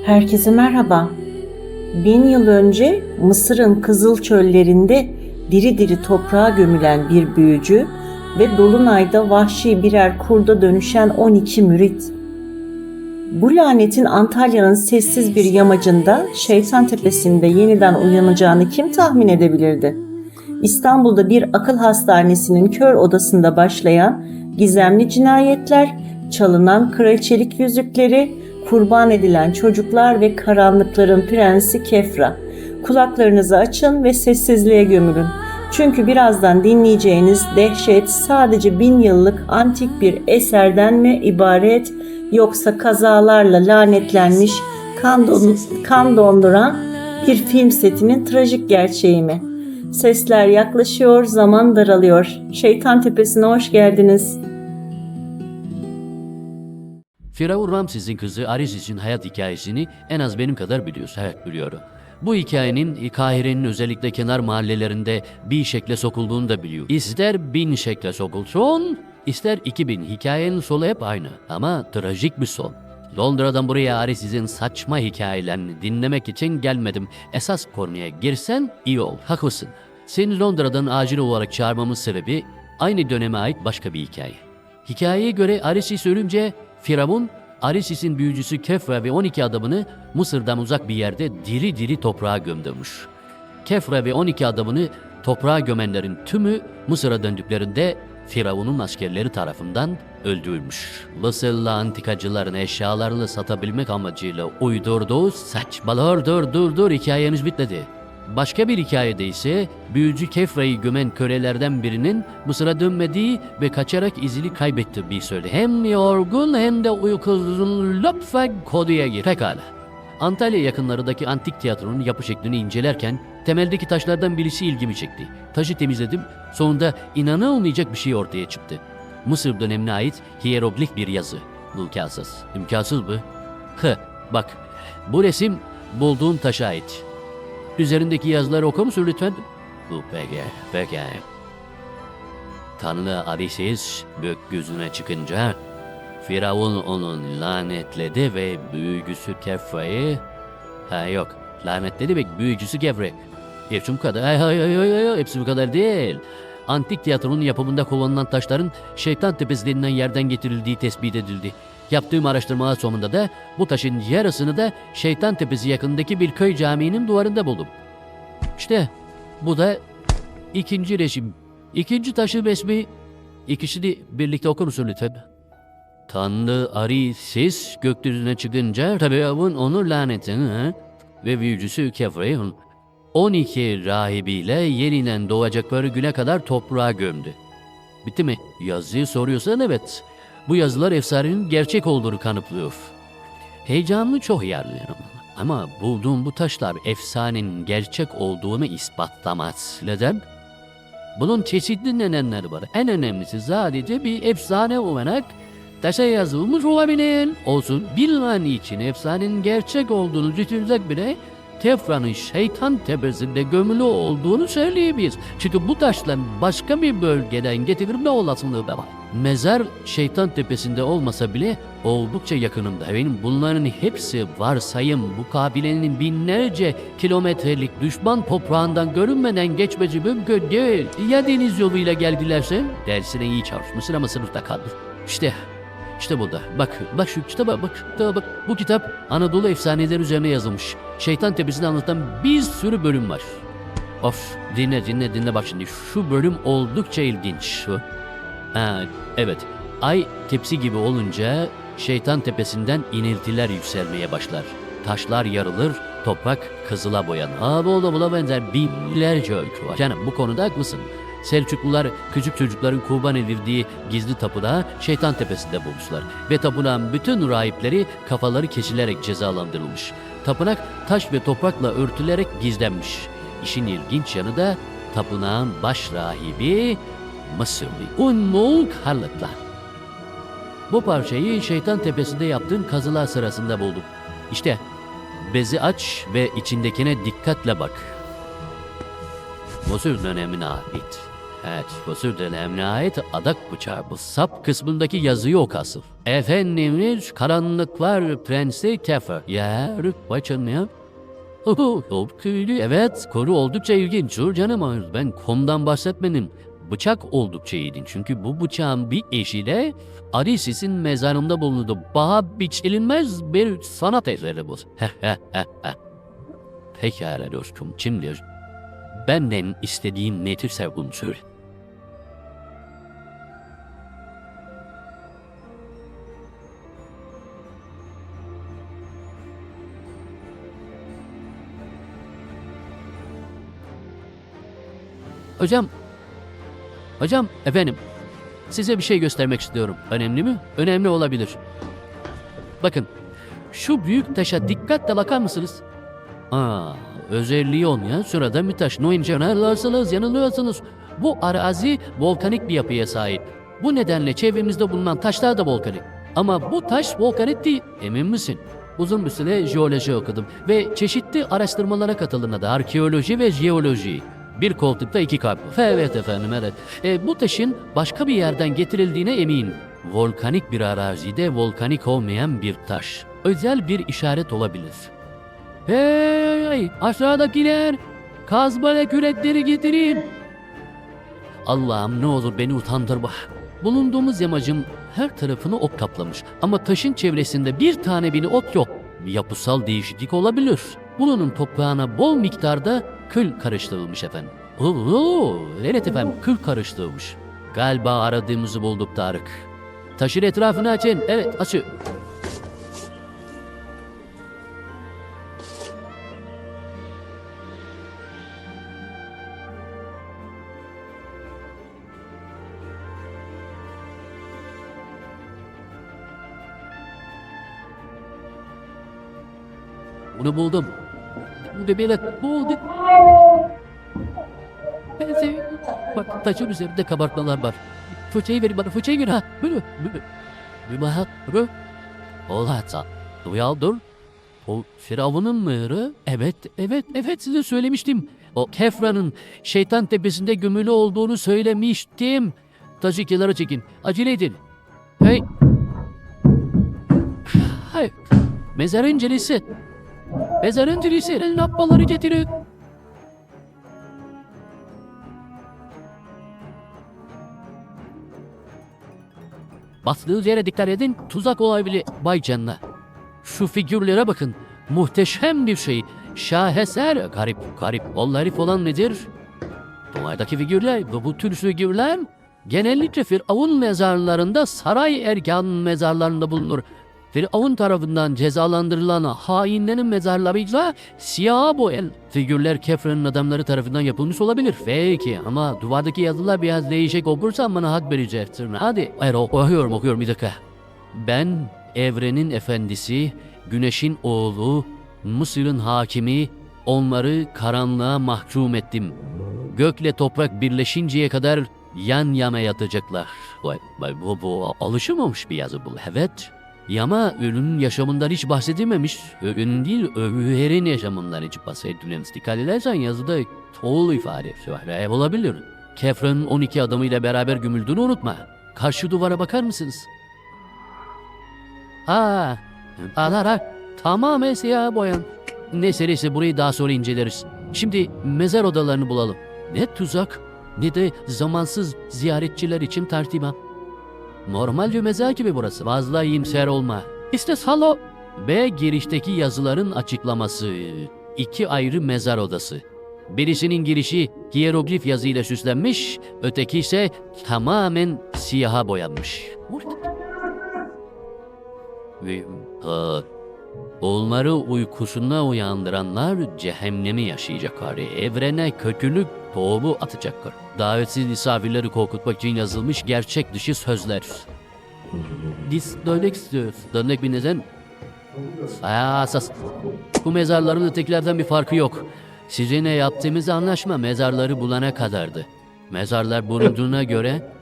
Herkese merhaba. 1000 yıl önce Mısır'ın kızıl çöllerinde diri diri toprağa gömülen bir büyücü ve dolunayda vahşi birer kurda dönüşen 12 mürit. Bu lanetin Antalya'nın sessiz bir yamacında Şeytan Tepesi'nde yeniden uyanacağını kim tahmin edebilirdi? İstanbul'da bir akıl hastanesinin kör odasında başlayan gizemli cinayetler, çalınan kraliçelik yüzükleri, kurban edilen çocuklar ve karanlıkların prensi Kefra. Kulaklarınızı açın ve sessizliğe gömülün. Çünkü birazdan dinleyeceğiniz dehşet sadece 1000 yıllık antik bir eserden mi ibaret, yoksa kazalarla lanetlenmiş, kan donduran bir film setinin trajik gerçeği mi? Sesler yaklaşıyor, zaman daralıyor. Şeytan Tepesi'ne hoş geldiniz. Firavun Ramses'in kızı Arisis'in hayat hikayesini en az benim kadar biliyorsun. Evet, biliyorum. Bu hikayenin Kahire'nin özellikle kenar mahallelerinde bir şekle sokulduğunu da biliyor. İster 1000 şekle sokulsun, ister 2000. Hikayenin sonu hep aynı ama trajik bir son. Londra'dan buraya Arisis'in saçma hikayelerini dinlemek için gelmedim. Esas konuya girsen iyi ol. Haklısın. Seni Londra'dan acil olarak çağırmamın sebebi aynı döneme ait başka bir hikaye. Hikayeye göre Arisis ölünce Firavun, Arisis'in büyücüsü Kefra ve 12 adamını Mısır'dan uzak bir yerde diri diri toprağa gömdürmüş. Kefra ve 12 adamını toprağa gömenlerin tümü Mısır'a döndüklerinde Firavun'un askerleri tarafından öldürülmüş. Mısırlı antikacıların eşyalarını satabilmek amacıyla uydurduğu saçmalar dur hikayemiz bitmedi. Başka bir hikayede ise büyücü Kefra'yı gömen kölelerden birinin Mısır'a dönmediği ve kaçarak izini kaybettiği söyledi. Hem yorgun hem de uykusuzun lütfen konuya gir. Pekala. Antalya yakınlarındaki antik tiyatronun yapı şeklini incelerken temeldeki taşlardan birisi ilgimi çekti. Taşı temizledim, sonunda inanılmayacak bir şey ortaya çıktı. Mısır dönemine ait hieroglif bir yazı. İmkansız. İmkansız mı? Bak, bu resim bulduğum taşa ait. Üzerindeki yazıları okur musun lütfen? Peki. Tanrı Arisis gökyüzüne çıkınca Firavun onun lanetledi ve büyücüsü Kefra'yı... lanetledi ve büyücüsü Kefra'yı. Hepsi bu kadar. Hayır, hepsi bu kadar değil. Antik tiyatronun yapımında kullanılan taşların Şeytan Tepesi denilen yerden getirildiği tespit edildi. Yaptığım araştırmalar sonunda da bu taşın yarısını da Şeytan Tepesi yakındaki bir köy camiinin duvarında buldum. İşte bu da ikinci resim. İkinci taşın resmi. İkisini birlikte okur musun lütfen? Tanrı Arisis gökyüzüne çıkınca tabii onu lanetini ve büyücüsü Kefra'yı 12 rahibiyle yeniden doğacakları güne kadar toprağa gömdü. Bitti mi? Yazıyı soruyorsan evet. Bu yazılar efsanenin gerçek olduğunu kanıtlıyor. Heyecanlı çok yerlerim. Ama bulduğum bu taşlar efsanenin gerçek olduğunu ispatlamaz. Neden? Bunun çeşitli nedenleri var. En önemlisi sadece bir efsane olarak taşa yazılmış olabilir. Olsun, bilmen için efsanenin gerçek olduğunu düşünecek bile Kefra'nın Şeytan Tepesi'nde gömülü olduğunu söyleyebiliriz. Çünkü bu taşların başka bir bölgeden getirilme olasılığı da var. Mezar Şeytan Tepesi'nde olmasa bile oldukça yakınımda. Benim bunların hepsi varsayım. Bu kabilenin binlerce kilometrelik düşman toprağından görünmeden geçmesi mümkün değil. Ya deniz yoluyla geldilerse dersine iyi çalışmışsın ama sınıfta kaldı. İşte burada. Bak şu kitaba bak. Bu kitap Anadolu efsaneleri üzerine yazılmış. Şeytan Tepesi'ni anlatan bir sürü bölüm var. Of, dinle bak şimdi. Şu bölüm oldukça ilginç. Evet. Ay tepsi gibi olunca Şeytan Tepesi'nden iniltiler yükselmeye başlar. Taşlar yarılır, toprak kızıla boyanır. Bula benzer binlerce öykü var. Canım, bu konuda haklısın. Selçuklular küçük çocukların kurban edildiği gizli tapınağı Şeytan Tepesi'nde bulmuşlar. Ve tapınağın bütün rahipleri kafaları kesilerek cezalandırılmış. Tapınak taş ve toprakla örtülerek gizlenmiş. İşin ilginç yanı da tapınağın baş rahibi Mısırlı Ummul Harlot'la. Bu parçayı Şeytan Tepesi'nde yaptığım kazılar sırasında buldum. İşte bezi aç ve içindekine dikkatle bak. Mısır dönemine ait. Evet, bu sür dönemine ait adak bıçağı. Bu sap kısmındaki yazı yok asıl. Efendimiz Karanlıklar Prensi Kefer. Ya, başın ya. Evet, konu oldukça ilginç. Dur canım, ben konudan bahsetmedim. Bıçak oldukça ilginç. Çünkü bu bıçağın bir eşi de Arisis'in mezarında bulundu. Paha biçilinmez bir sanat eseri bu. Pekala dostum, şimdi benden istediğin nedirse bunu söyle. Hocam, efendim, size bir şey göstermek istiyorum. Önemli mi? Önemli olabilir. Bakın, şu büyük taşa dikkatle bakar mısınız? Özelliği olmayan sırada bir taş. No incelerlersiniz, yanılıyorsunuz. Bu arazi volkanik bir yapıya sahip. Bu nedenle çevremizde bulunan taşlar da volkanik. Ama bu taş volkanik değil, emin misin? Uzun bir süre jeoloji okudum ve çeşitli araştırmalara katıldım da arkeoloji ve jeoloji. Bir koltukta iki kalp. Evet efendim, evet. Bu taşın başka bir yerden getirildiğine eminim. Volkanik bir arazide volkanik olmayan bir taş. Özel bir işaret olabilir. Hey, aşağıdakiler, kazma ve kürekleri getirin. Allah'ım ne olur beni utandırma. Bulunduğumuz yamacın her tarafını ot kaplamış. Ama taşın çevresinde bir tane bile ot yok. Bir yapısal değişiklik olabilir. Bunun toprağına bol miktarda kül karıştırılmış efendim. Evet efendim, kül karıştırılmış. Galiba aradığımızı bulduk Tarık. Taşın etrafını açın. Evet, açın. Bunu buldum. Bu böyle buldum. Bak, taşın üzerinde kabartmalar var. Fırçayı verin bana, fırçayı verin ha. Böyle. Bir bak. Ola dur. O Firavun'un mığırı. Evet size söylemiştim. O Kefra'nın şeytan tepesinde gömülü olduğunu söylemiştim. Taşı kenara çekin. Acele edin. Hey. Mezarın cilisi. Lappaları getirin. Bastığınız yere dikkat edin. Tuzak olabilir bay canına. Şu figürlere bakın. Muhteşem bir şey. Şaheser. Garip. Vallahi herif olan nedir? Duvardaki figürler, bu tür figürler genellikle Firavun mezarlarında, saray erkan mezarlarında bulunur. Firavun tarafından cezalandırılan hainlerin mezarlarıyla siyah boyalı figürler Kefra'nın adamları tarafından yapılmış olabilir. Peki ama duvardaki yazılar biraz değişik olursa bana hak vereceksin. Hadi. Hayır, okuyorum bir dakika. Ben evrenin efendisi, güneşin oğlu, Mısır'ın hakimi, onları karanlığa mahkum ettim. Gökle toprak birleşinceye kadar yan yana yatacaklar. Bu alışılmamış bir yazı bu. Evet. Ama ölünün yaşamından hiç bahsedilmemiş. Ölünün değil, ölülerin yaşamından hiç bahsedilmemiş. Dikkat edersen yazıda toğul ifadesi var. Olabilir. Kefra'nın 12 adamıyla beraber gömüldüğünü unutma. Karşı duvara bakar mısınız? Tamamen siyah boyan. Neyse burayı daha sonra inceleriz. Şimdi mezar odalarını bulalım. Ne tuzak ne de zamansız ziyaretçiler için tertiba. Normal bir mezar gibi burası. Fazla iyimser olma. İşte salo ve girişteki yazıların açıklaması. 2 ayrı mezar odası. Birisinin girişi hieroglif yazıyla süslenmiş, öteki ise tamamen siyaha boyanmış. Onları uykusuna uyandıranlar cehennemi yaşayacaklar. Evrene kötülük tohumu atacaklar. Davetsiz misafirleri korkutmak için yazılmış gerçek dışı sözler. Biz dönmek istiyoruz. Dönmek bir neden? Asas. Bu mezarların ötekilerden bir farkı yok. Sizinle yaptığımız anlaşma mezarları bulana kadardı. Mezarlar bulunduğuna göre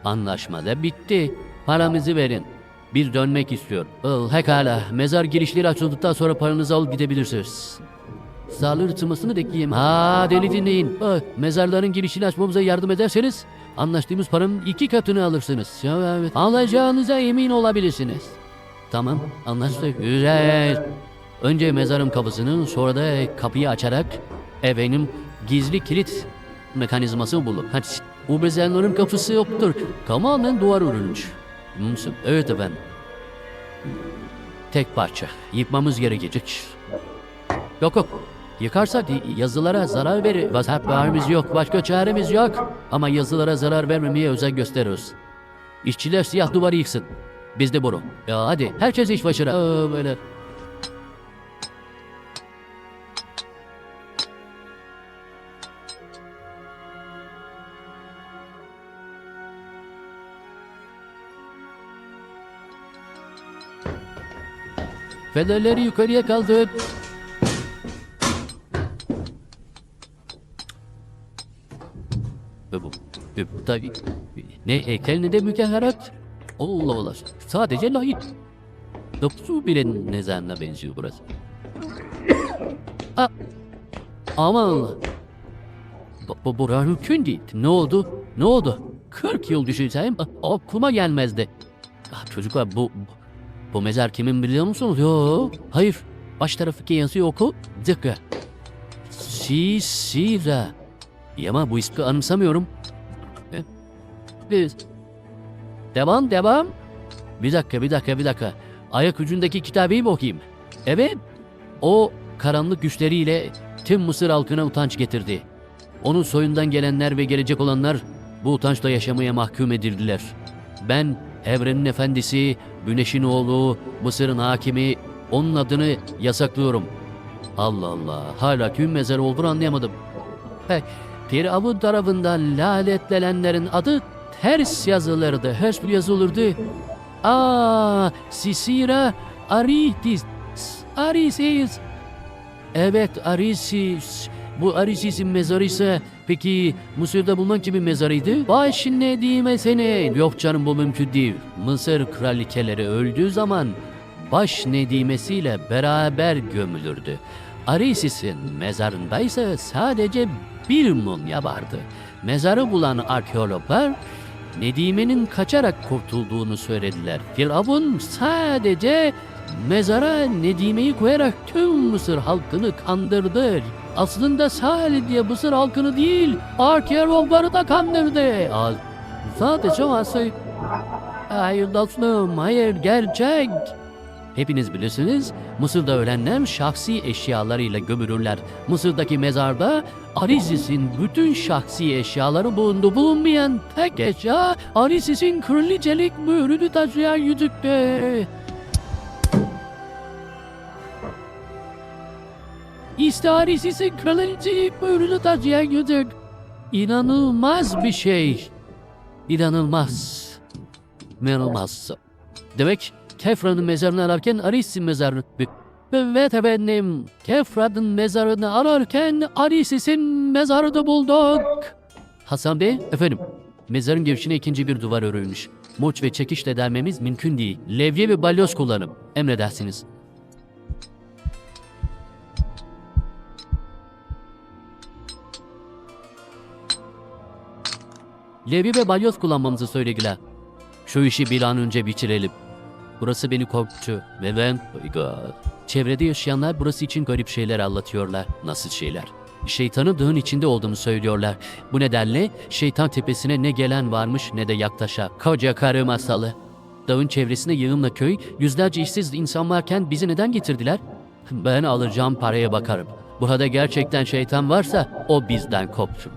anlaşma da bitti. Paramızı verin. Bir dönmek istiyor. Pekala. Mezar girişleri açıldıktan sonra paranızı alıp gidebilirsiniz. sağlığı rıtmasını bekleyeyim. Ha deli dinleyin. Mezarların girişini açmamıza yardım ederseniz anlaştığımız paranın 2 katını alırsınız. Ya, evet. Alacağınıza emin olabilirsiniz. Tamam, anlaştık. Güzel. Önce mezarın kapısını, sonra da kapıyı açarak efendim gizli kilit mekanizması bulun. Hadi. Bu mezarların kapısı yoktur. Tamamen duvar örülmüş. Evet efendim. Tek parça. Yıkmamız gerekecek. Yok. Yıkarsak yazılara zarar verir. Vasatlarımız yok. Başka çaremiz yok. Ama yazılara zarar vermemeye özen gösteriyoruz. İşçiler siyah duvarı yıksın. Biz de boru. Ya hadi. Herkes iş başına. Böyle. Fenerleri yukarıya kaldır. Tabii. Ne heykel ne de mükeharat. Allah Allah. Sadece layık. Tıpsu bir nezamına benziyor burası. Aman. Bu mümkün değil. Ne oldu? Ne oldu? 40 yıl düşünsem aklıma gelmezdi. Çocuklar bu mezar kimin biliyor musunuz? Yok. Hayır. Baş taraftaki yazıyı oku. Zıkkı. Sisira. Ama bu ismi anımsamıyorum. Biz. Devam. Bir dakika. Ayak ucundaki kitabı okuyayım. Evet. O karanlık güçleriyle tüm Mısır halkına utanç getirdi. Onun soyundan gelenler ve gelecek olanlar bu utançla yaşamaya mahkum edildiler. Ben evrenin efendisi, güneşin oğlu, Mısır'ın hakimi, onun adını yasaklıyorum. Allah Allah, hala kim mezar olduğunu anlayamadım. Firavun tarafından lanetlenenlerin adı ters yazılırdı, ters yazılırdı. Sisira Arisis. Evet, Arisis. Bu Arisis'in mezarı ise peki Mısır'da bulunan kimin mezarıydı? Baş ne diyeyim seni? Yok canım, bu mümkün değil. Mısır kraliçeleri öldüğü zaman baş nedimesiyle beraber gömülürdü. Arisis'in mezarında ise sadece bir mumya vardı. Mezarı bulan arkeologlar Nedime'nin kaçarak kurtulduğunu söylediler. Firavun sadece mezara Nedime'yi koyarak tüm Mısır halkını kandırdı. Aslında sadece Mısır halkını değil, arkeologları da kandırdı. Sadece asıl. Hayır dostum, hayır, gerçek. Hepiniz bilirsiniz, Mısır'da ölenler şahsi eşyalarıyla gömülürler. Mısır'daki mezarda Arisis'in bütün şahsi eşyaları bulunmayan tek eşya Arisis'in kraliçelik mührünü taşıyan yüzüktü. İşte Arisis'in kraliçelik mührünü taşıyan yüzük. İnanılmaz bir şey. İnanılmaz. Demek Kefra'nın mezarını ararken Arisis'in mezarını... Evet efendim, Kefra'nın mezarını ararken Arisis'in mezarını bulduk. Hasan Bey, efendim, mezarın girişine ikinci bir duvar örülmüş. Moç ve çekişle delmemiz mümkün değil. Levye ve balyoz kullanın. Emredersiniz. Levye ve balyoz kullanmamızı söylediler. Şu işi bir an önce bitirelim. Burası beni korktu ve ben... Çevrede yaşayanlar burası için garip şeyler anlatıyorlar. Nasıl şeyler? Şeytanın dağın içinde olduğunu söylüyorlar. Bu nedenle şeytan tepesine ne gelen varmış ne de yaklaşa. Koca karı masalı. Dağın çevresine yığınla köy, yüzlerce işsiz insan varken bizi neden getirdiler? Ben alacağım paraya bakarım. Burada gerçekten şeytan varsa o bizden kopsun.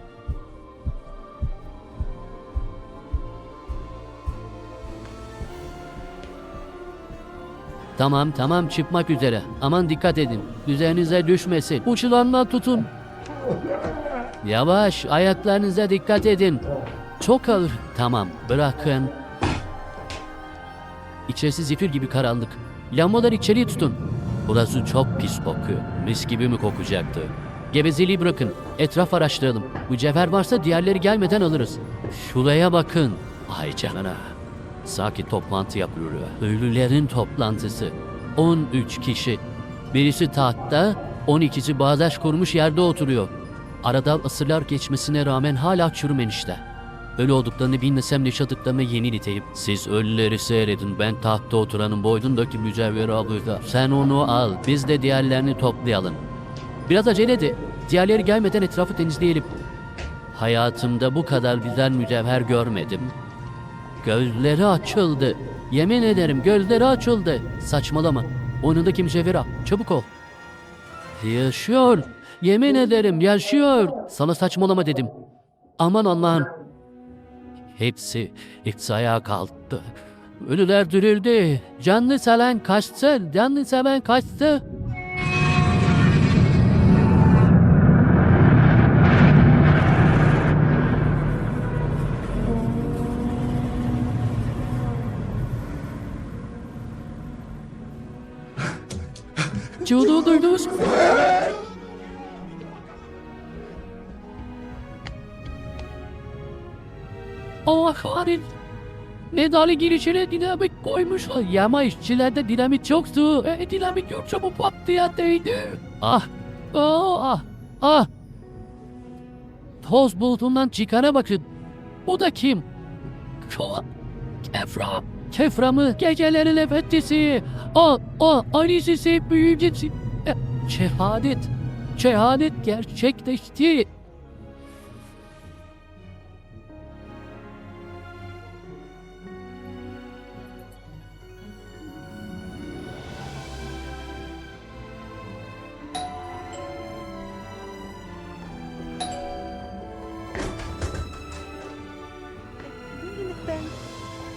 Tamam, çıkmak üzere. Aman dikkat edin. Üzerinize düşmesin. Uçlarından tutun. Yavaş, ayaklarınıza dikkat edin. Çok ağır. Tamam, bırakın. İçerisi zifir gibi karanlık. Lambaları içeriye tutun. Burası çok pis kokuyor. Mis gibi mi kokacaktı? Gevezeliği bırakın. Etraf araştıralım. Mücevher varsa diğerleri gelmeden alırız. Şuraya bakın. Ay canına. Sakin toplantı yapılıyor. Ölülerin toplantısı. 13 kişi. Birisi tahtta, 12'si bağdaş kurmuş yerde oturuyor. Arada asırlar geçmesine rağmen hala çürümemişler. Ölü olduklarını bilmesem yaşadıklarına yemin edeyim. Siz ölüleri seyredin, ben tahtta oturanın boynundaki mücevheri alırlar. Sen onu al, biz de diğerlerini toplayalım. Biraz acele de, diğerleri gelmeden etrafı temizleyelim. Hayatımda bu kadar güzel mücevher görmedim. Gözleri açıldı. Yemin ederim gözleri açıldı. Saçmalama. Oyunundaki mücevheri al, çabuk ol. Yaşıyor. Yemin ederim yaşıyor. Sana saçmalama dedim. Aman Allah'ım. Hepsi ayağa kalktı. Ölüler dirildi. Canlı seven kaçtı. Canlı seven kaçtı. Çığlığı duydunuz mu? Allah kahretsin. Medali girişine dinamit koymuşlar. Yama işçilerde dinamit yoktu. Dinamit yoksa bu patlayattıydı. Ah. Ah. Toz bulutundan çıkana bakın. Bu da kim? Kefra. Kefra mı? Gecelerin efendisi. Ailesi büyüyeceksin. Şehadet. Şehadet gerçekleşti.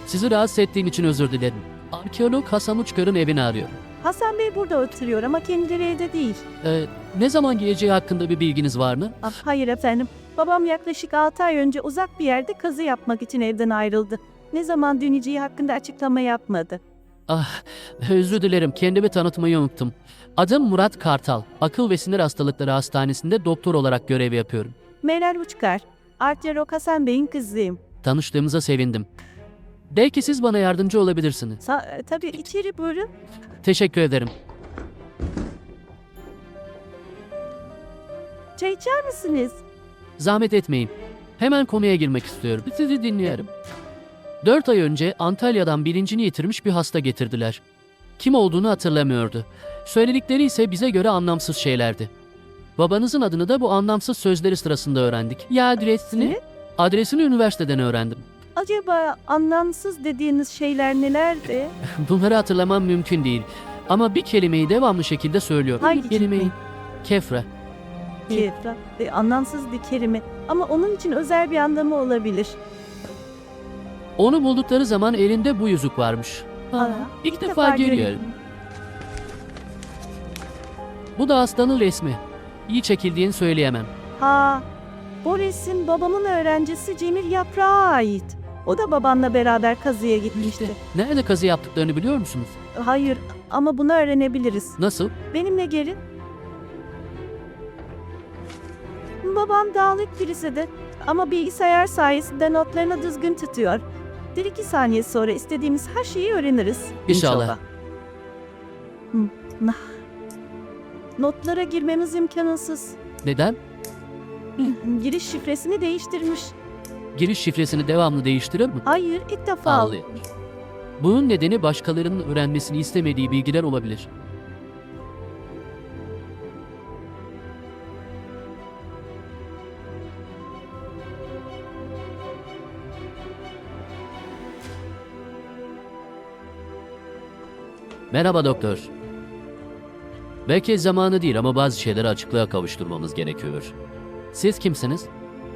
Sizi rahatsız ettiğim için özür dilerim. Arkeolog Hasan Uçkar'ın evini arıyor. Hasan Bey burada oturuyor ama kendileri evde değil. Ne zaman geleceği hakkında bir bilginiz var mı? Hayır efendim. Babam yaklaşık 6 ay önce uzak bir yerde kazı yapmak için evden ayrıldı. Ne zaman döneceği hakkında açıklama yapmadı. Özür dilerim, kendimi tanıtmayı unuttum. Adım Murat Kartal. Akıl ve Sinir Hastalıkları Hastanesi'nde doktor olarak görev yapıyorum. Meral Uçkar, Arkeolog Hasan Bey'in kızıyım. Tanıştığımıza sevindim. Belki siz bana yardımcı olabilirsiniz. Tabii içeri buyurun. Teşekkür ederim. Çay içer misiniz? Zahmet etmeyin. Hemen konuya girmek istiyorum. Sizi dinliyorum. 4 ay önce Antalya'dan bilincini yitirmiş bir hasta getirdiler. Kim olduğunu hatırlamıyordu. Söyledikleri ise bize göre anlamsız şeylerdi. Babanızın adını da bu anlamsız sözleri sırasında öğrendik. Ya adresini? Ne? Adresini üniversiteden öğrendim. Acaba anlamsız dediğiniz şeyler nelerdi? Bunları hatırlamam mümkün değil. Ama bir kelimeyi devamlı şekilde söylüyor. Hangi kelimeyi? kelime? Kefra. Kefra. Anlamsız bir kelime. Ama onun için özel bir anlamı olabilir. Onu buldukları zaman elinde bu yüzük varmış. İlk defa görüyorum. Bu da hastanın resmi. İyi çekildiğini söyleyemem. Bu resim babamın öğrencisi Cemil Yaprak'a ait. O da babanla beraber kazıya gitmişti. Nerede kazı yaptıklarını biliyor musunuz? Hayır ama bunu öğrenebiliriz. Nasıl? Benimle gelin. Babam dağlık birisidir ama bilgisayar sayesinde notlarını düzgün tutuyor. 1-2 saniye sonra istediğimiz her şeyi öğreniriz. İnşallah. Notlara girmemiz imkansız. Neden? Giriş şifresini değiştirmiş. Giriş şifresini devamlı değiştirir mi? Hayır, ilk defa. Ağlıyor. Bunun nedeni başkalarının öğrenmesini istemediği bilgiler olabilir. Merhaba doktor. Belki zamanı değil ama bazı şeyleri açıklığa kavuşturmamız gerekiyor. Siz kimsiniz?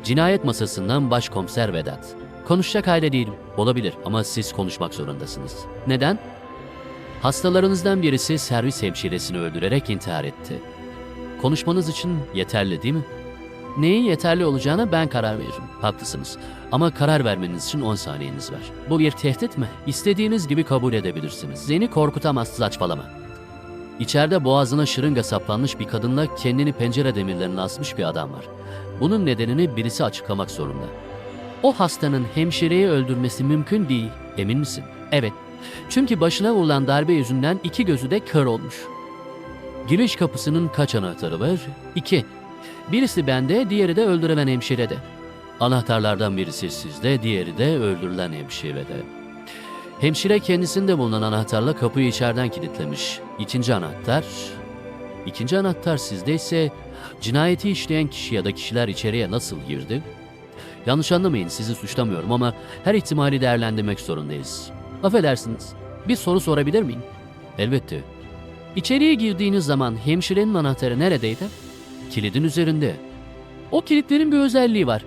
Cinayet masasından başkomiser Vedat. Konuşacak halde değilim. Olabilir ama siz konuşmak zorundasınız. Neden? Hastalarınızdan birisi servis hemşiresini öldürerek intihar etti. Konuşmanız için yeterli değil mi? Neyin yeterli olacağına ben karar veririm. Haklısınız. Ama karar vermeniz için 10 saniyeniz var. Bu bir tehdit mi? İstediğiniz gibi kabul edebilirsiniz. Seni korkutamaz, saçmalama. İçeride boğazına şırınga saplanmış bir kadınla kendini pencere demirlerine asmış bir adam var. Bunun nedenini birisi açıklamak zorunda. O hastanın hemşireyi öldürmesi mümkün değil. Emin misin? Evet. Çünkü başına vurulan darbe yüzünden 2 gözü de kör olmuş. Giriş kapısının kaç anahtarı var? 2. Birisi bende, diğeri de öldürülen hemşirede. Anahtarlardan birisi sizde, diğeri de öldürülen hemşirede. Hemşire kendisinde bulunan anahtarla kapıyı içeriden kilitlemiş. İkinci anahtar sizde ise cinayeti işleyen kişi ya da kişiler içeriye nasıl girdi? Yanlış anlamayın, sizi suçlamıyorum ama her ihtimali değerlendirmek zorundayız. Affedersiniz, bir soru sorabilir miyim? Elbette. İçeriye girdiğiniz zaman hemşirenin anahtarı neredeydi? Kilidin üzerinde. O kilitlerin bir özelliği var.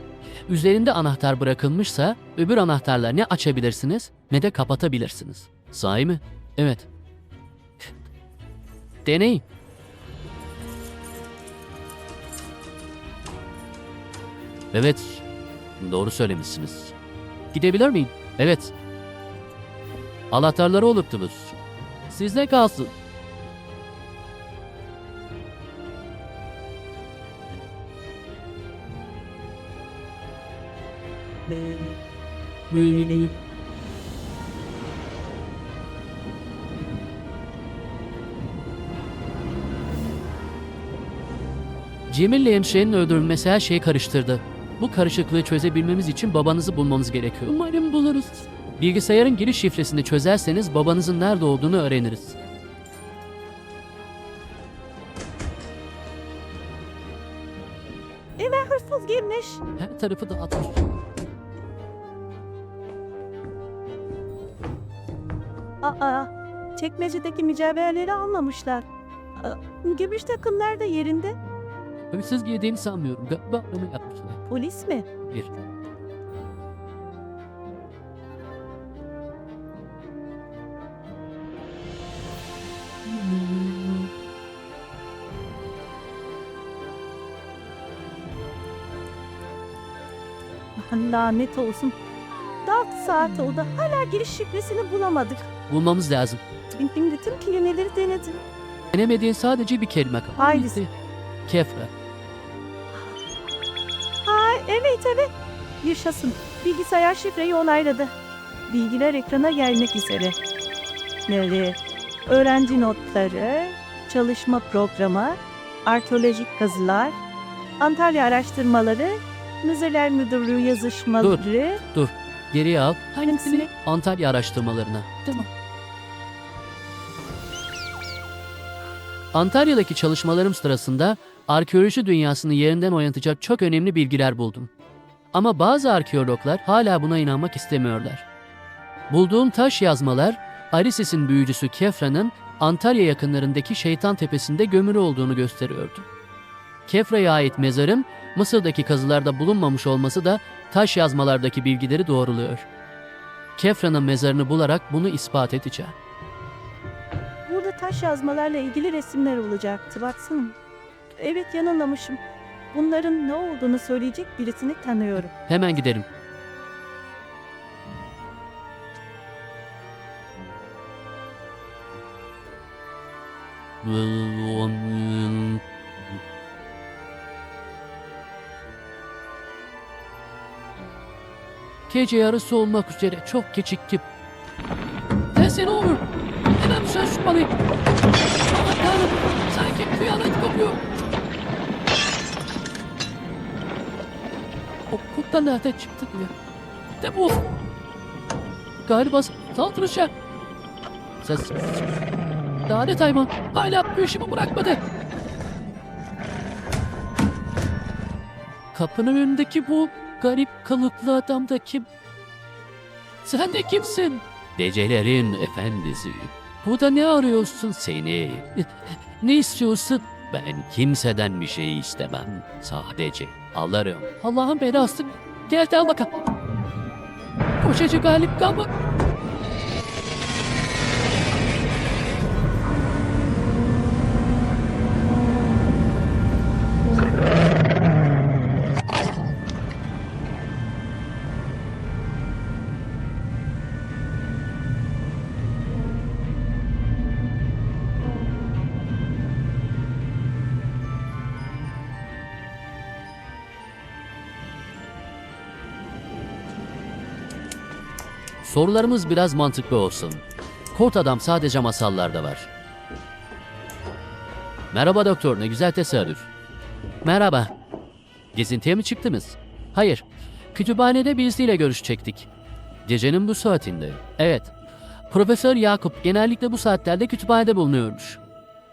Üzerinde anahtar bırakılmışsa öbür anahtarla ne açabilirsiniz ne de kapatabilirsiniz. Sahi mi? Evet. Deneyin. Evet. Doğru söylemişsiniz. Gidebilir miyim? Evet. Anahtarları unuttunuz. Sizde kalsın. Böyle. Cemil'le hemşirenin öldürülmesi her şeyi karıştırdı. Bu karışıklığı çözebilmemiz için babanızı bulmamız gerekiyor. Umarım buluruz. Bilgisayarın giriş şifresini çözerseniz babanızın nerede olduğunu öğreniriz. Eve hırsız girmiş. Her tarafı dağıtmış. Aa, çekmecedeki mücevherleri almamışlar. Gümüş takımlar da yerinde. Hırsız girdiğini sanmıyorum. Galiba arama yapmışlar. Polis mi? Bir. Lanet olsun. 4 saat oldu. Hala giriş şifresini bulamadık. Bulmamız lazım. Bütün kelimeleri denedim. Denemediğin sadece bir kelime kaldı. Hangisi? Kefra. Evet. Yaşasın. Bilgisayar şifreyi onayladı. Bilgiler ekrana gelmek üzere. Öğrenci notları, çalışma programı, arkeolojik kazılar, Antalya araştırmaları, Müzeler Müdürlüğü yazışmaları. Dur. Geriye al. Hangisini? Antalya araştırmalarına. Tamam. Antalya'daki çalışmalarım sırasında arkeoloji dünyasını yerinden oynatacak çok önemli bilgiler buldum. Ama bazı arkeologlar hala buna inanmak istemiyorlar. Bulduğum taş yazmalar, Arisis'in büyücüsü Kefra'nın Antalya yakınlarındaki Şeytan Tepesi'nde gömülü olduğunu gösteriyordu. Kefra'ya ait mezarın Mısır'daki kazılarda bulunmamış olması da taş yazmalardaki bilgileri doğruluyor. Kefra'nın mezarını bularak bunu ispat edeceğim. Burada taş yazmalarla ilgili resimler olacaktı. Baksana. Evet, yanılmamışım. Bunların ne olduğunu söyleyecek birisini tanıyorum. Hemen gidelim. Gece yarısı olmak üzere çok geciktim. Neyse ne olur. Hemen dışarı çıkmalıyım. Aman tanrım. Sanki kıyamet kopuyor. O kurt da nereden çıktı ya? De bu. Galiba saldıracak. Ses. Lanet hayvan. Hala peşimi bırakmadı. Kapının önündeki bu garip kılıklı adam da kim? Sen de kimsin? Gecelerin efendisi. Burada ne arıyorsun seni? Ne istiyorsun? Ben kimseden bir şey istemem. Sadece alırım. Allah'ın belası. Gel de al bakalım. Koşacı galip kalma. Sorularımız biraz mantıklı olsun. Kurt adam sadece masallarda var. Merhaba doktor, ne güzel tesadüf. Merhaba. Gezintiye mi çıktınız? Hayır. Kütüphanede birisiyle görüşecektik. Gecenin bu saatinde. Evet. Profesör Yakup genellikle bu saatlerde kütüphanede bulunuyormuş.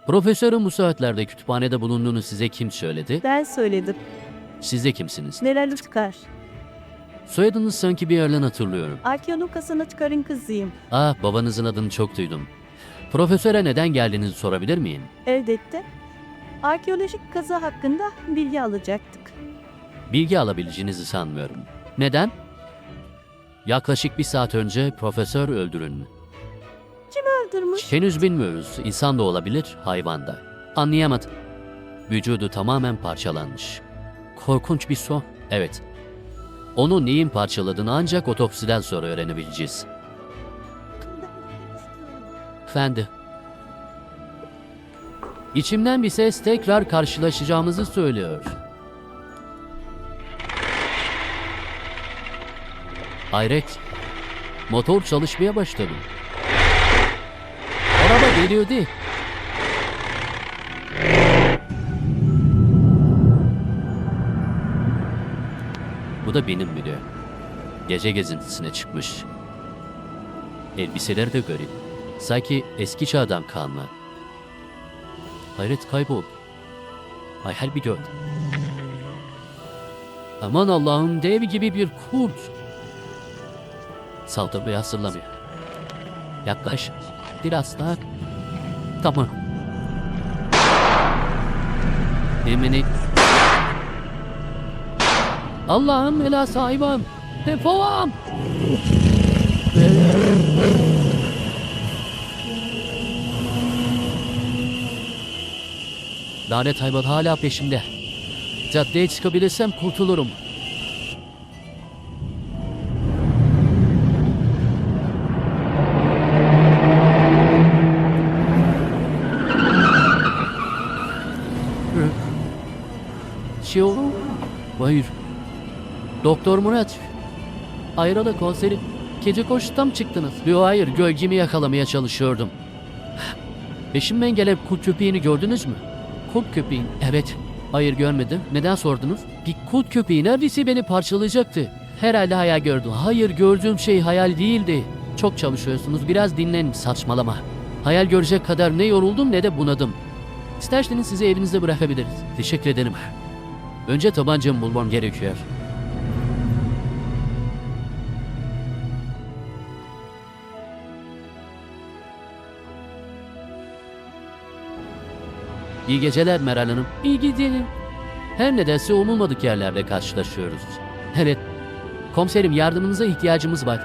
Profesörün bu saatlerde kütüphanede bulunduğunu size kim söyledi? Ben söyledim. Siz de kimsiniz? Meral Utkar. Soyadınız sanki bir yerden hatırlıyorum. Arkeolog Sanatkar'ın kızıyım. Babanızın adını çok duydum. Profesöre neden geldiğinizi sorabilir miyim? Elbette. Arkeolojik kazı hakkında bilgi alacaktık. Bilgi alabileceğinizi sanmıyorum. Neden? Yaklaşık 1 saat önce profesör öldürülmüş. Öldürmüş. Henüz bilmiyoruz. İnsan da olabilir, hayvan da. Anlayamadım. Vücudu tamamen parçalanmış. Korkunç bir son. Evet. Onu neyin parçaladığını ancak otopsiden sonra öğrenebileceğiz. Efendi. İçimden bir ses tekrar karşılaşacağımızı söylüyor. Hayret. Motor çalışmaya başladı. Araba geliyordu. Bu da benim biri. Gece gezintisine çıkmış. Elbiseleri de garip. Sanki eski çağdan kalma. Hayret kayboldu. Hayal bir gördüm. Aman Allah'ım, dev gibi bir kurt. Saldırmaya hazırlanıyor. Yaklaş. Biraz daha. Tamam. Emini. Allah'ım, belası hayvan. Defolam. Lanet hayvan hala peşimde. Caddeye çıkabilirsem kurtulurum. Şey olur mu? Hayır. Doktor Murat. Ayralı konseri. Gece koşudan mı çıktınız? Yo hayır, gölgemi yakalamaya çalışıyordum. Peşimden gelen kurt köpeğini gördünüz mü? Kurt köpeğin? Evet. Hayır görmedim. Neden sordunuz? Bir kurt köpeği neredeyse beni parçalayacaktı. Herhalde hayal gördüm. Hayır, gördüğüm şey hayal değildi. Çok çalışıyorsunuz. Biraz dinlenin, saçmalama. Hayal görecek kadar ne yoruldum ne de bunadım. İsterseniz sizi evinizde bırakabiliriz. Teşekkür ederim. Önce tabancamı bulmam gerekiyor. İyi geceler Meral Hanım. İyi geceler. Her nedense umulmadık yerlerde karşılaşıyoruz. Evet. Komiserim, yardımınıza ihtiyacımız var.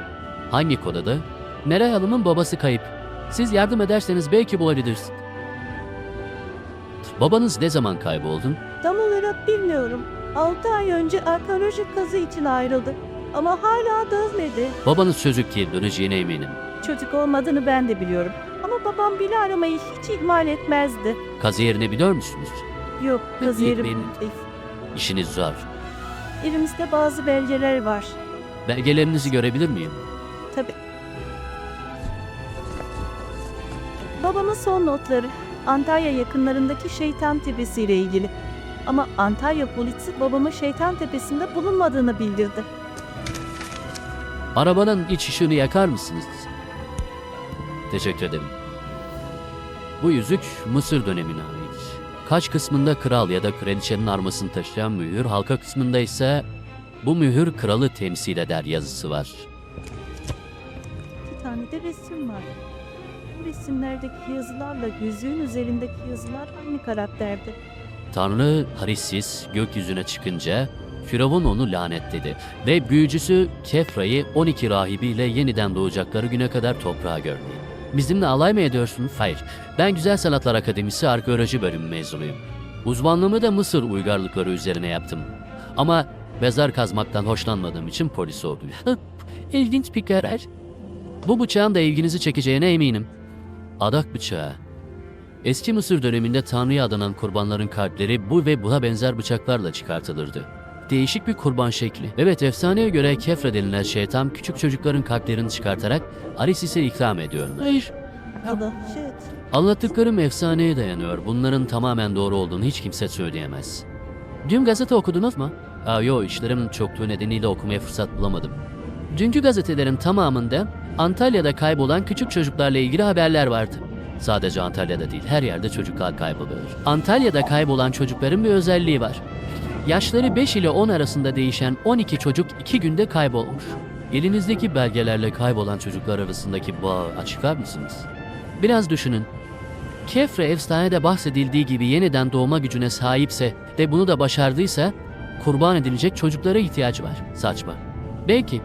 Hangi kodada? Meral Hanım'ın babası kayıp. Siz yardım ederseniz belki bulabiliriz. Babanız ne zaman kayboldu? Tam olarak bilmiyorum. 6 ay önce arkeolojik kazı için ayrıldı. Ama hala dönmedi. Babanız çocuk değil, döneceğine eminim. Çocuk olmadığını ben de biliyorum. Ama babam bile aramayı hiç ihmal etmezdi. Kazı yerini biliyor musunuz? Yok, kazı yeri Benim- değil. İşiniz zor. Elimizde bazı belgeler var. Belgelerinizi görebilir miyim? Tabii. Babamın son notları Antalya yakınlarındaki Şeytan Tepesi ile ilgili. Ama Antalya polisi babamın Şeytan Tepesi'nde bulunmadığını bildirdi. Arabanın iç ışığını yakar mısınız? Teşekkür ederim. Bu yüzük Mısır dönemine ait. Kaç kısmında kral ya da kraliçenin armasını taşıyan mühür, halka kısmında ise bu mühür kralı temsil eder yazısı var. 2 tane de resim var. Bu resimlerdeki yazılarla yüzüğün üzerindeki yazılar aynı karakterde. Tanrı Harisis gökyüzüne çıkınca Firavun onu lanetledi ve büyücüsü Kefra'yı 12 rahibiyle yeniden doğacakları güne kadar toprağa gördü. Bizimle alay mı ediyorsunuz? Hayır. Ben Güzel Sanatlar Akademisi Arkeoloji bölümü mezunuyum. Uzmanlığımı da Mısır uygarlıkları üzerine yaptım. Ama mezar kazmaktan hoşlanmadığım için polis oldum. İlginç bir karar. Bu bıçağın da ilginizi çekeceğine eminim. Adak bıçağı. Eski Mısır döneminde Tanrı'ya adanan kurbanların kalpleri bu ve buna benzer bıçaklarla çıkartılırdı. Değişik bir kurban şekli. Evet, efsaneye göre Kefra denilen şeytan küçük çocukların kalplerini çıkartarak Arisis'e ikram ediyor. Hayır. Allah shit. Anlattıklarım efsaneye dayanıyor. Bunların tamamen doğru olduğunu hiç kimse söyleyemez. Dün gazete okudunuz mu? Yo, işlerim çokluğu nedeniyle okumaya fırsat bulamadım. Dünkü gazetelerin tamamında Antalya'da kaybolan küçük çocuklarla ilgili haberler vardı. Sadece Antalya'da değil, her yerde çocuklar kayboluyor. Antalya'da kaybolan çocukların bir özelliği var. Yaşları 5 ile 10 arasında değişen 12 çocuk 2 günde kaybolmuş. Elinizdeki belgelerle kaybolan çocuklar arasındaki bağı açıklar mısınız? Biraz düşünün. Kefre efsanede bahsedildiği gibi yeniden doğma gücüne sahipse ve bunu da başardıysa kurban edilecek çocuklara ihtiyaç var. Saçma. Belki.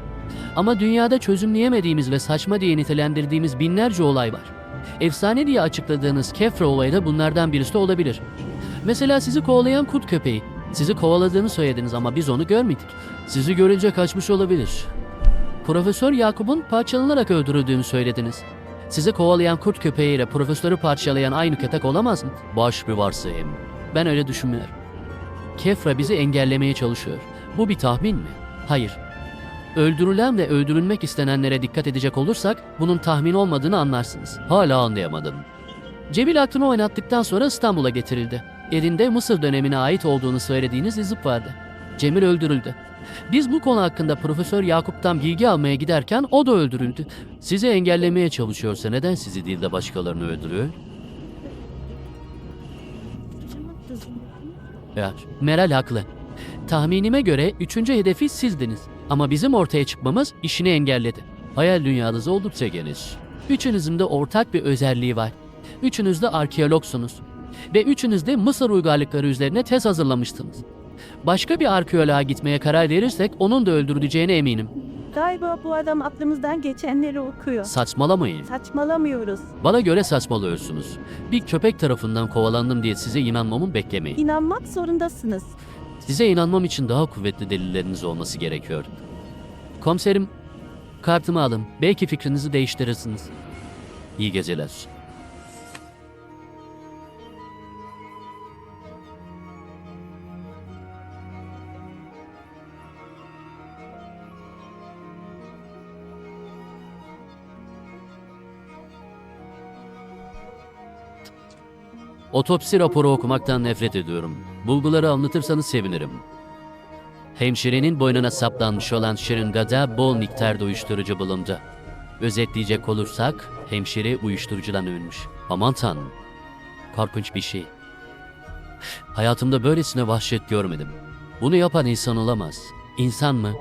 Ama dünyada çözümleyemediğimiz ve saçma diye nitelendirdiğimiz binlerce olay var. Efsane diye açıkladığınız Kefre olayı da bunlardan birisi de olabilir. Mesela sizi kovalayan kurt köpeği. Sizi kovaladığını söylediniz ama biz onu görmedik. Sizi görünce kaçmış olabilir. Profesör Yakup'un parçalanarak öldürüldüğünü söylediniz. Sizi kovalayan kurt köpeğiyle profesörü parçalayan aynı köpek olamaz mı? Boş bir varsayım. Ben öyle düşünmüyorum. Kefra bizi engellemeye çalışıyor. Bu bir tahmin mi? Hayır. Öldürülen ve öldürülmek istenenlere dikkat edecek olursak bunun tahmin olmadığını anlarsınız. Hala anlayamadım. Cebil Aktun'u oynattıktan sonra İstanbul'a getirildi. Elinde Mısır dönemine ait olduğunu söylediğiniz izip vardı. Cemil öldürüldü. Biz bu konu hakkında Profesör Yakup'tan bilgi almaya giderken o da öldürüldü. Sizi engellemeye çalışıyorsa neden sizi değil de başkalarını öldürüyor? Ya, Meral haklı. Tahminime göre 3. hedefi sizdiniz. Ama bizim ortaya çıkmamız işini engelledi. Hayal dünyanız oldukça geniş. Üçünüzün de ortak bir özelliği var. Üçünüz de arkeologsunuz. Ve üçünüz de Mısır uygarlıkları üzerine tez hazırlamıştınız. Başka bir arkeoloğa gitmeye karar verirsek onun da öldürüleceğine eminim. Galiba bu adam aklımızdan geçenleri okuyor. Saçmalamayın. Saçmalamıyoruz. Bana göre saçmalıyorsunuz. Bir köpek tarafından kovalandım diye size inanmamı beklemeyin. İnanmak zorundasınız. Size inanmam için daha kuvvetli delilleriniz olması gerekiyor. Komiserim, kartımı alın. Belki fikrinizi değiştirirsiniz. İyi geceler. Otopsi raporu okumaktan nefret ediyorum. Bulguları anlatırsanız sevinirim. Hemşirenin boynuna saplanmış olan şırıngada bol miktarda uyuşturucu bulundu. Özetleyecek olursak hemşire uyuşturucudan ölmüş. Aman tanrım. Korkunç bir şey. Hayatımda böylesine vahşet görmedim. Bunu yapan insan olamaz. İnsan mı?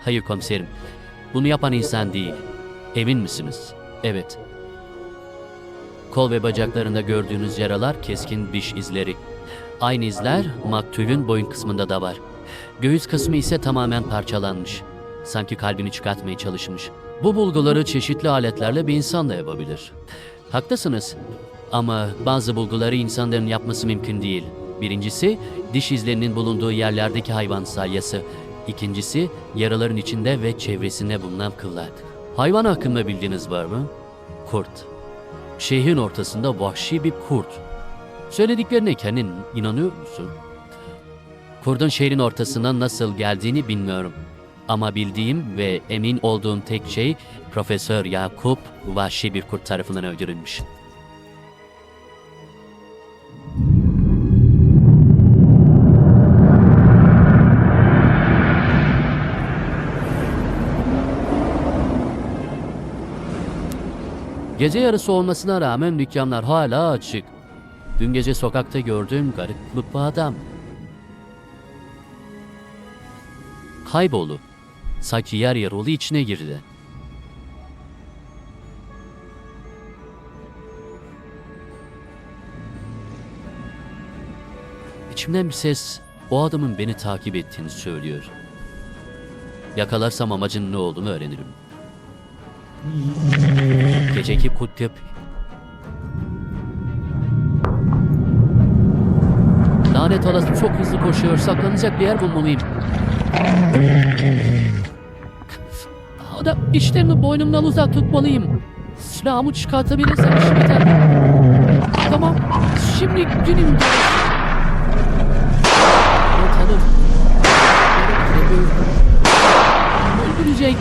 Hayır komiserim. Bunu yapan insan değil. Emin misiniz? Evet. Kol ve bacaklarında gördüğünüz yaralar keskin diş izleri. Aynı izler maktulün boyun kısmında da var. Göğüs kısmı ise tamamen parçalanmış. Sanki kalbini çıkartmaya çalışmış. Bu bulguları çeşitli aletlerle bir insan da yapabilir. Haklısınız. Ama bazı bulguları insanların yapması mümkün değil. Birincisi diş izlerinin bulunduğu yerlerdeki hayvan salyası. İkincisi yaraların içinde ve çevresinde bulunan kıllar. Hayvan hakkında bildiğiniz var mı? Kurt. Şehrin ortasında vahşi bir kurt. Söylediklerine kendin inanıyor musun? Kurdun şehrin ortasına nasıl geldiğini bilmiyorum. Ama bildiğim ve emin olduğum tek şey Profesör Yakup vahşi bir kurt tarafından öldürülmüş. Gece yarısı olmasına rağmen dükkanlar hala açık. Dün gece sokakta gördüğüm garip bir adam. Kayboldu. Sanki yer yarıldı içine girdi. İçimden bir ses o adamın beni takip ettiğini söylüyor. Yakalarsam amacın ne olduğunu öğrenirim. Geceki kurt köpek. Lanet olası çok hızlı koşuyor. Saklanacak bir yer bulmalıyım. Adam işlerini boynumdan uzak tutmalıyım. Silahımı çıkartabilirsem işim biter. Tamam. Şimdi günüm. Tanrım. Öldürecek.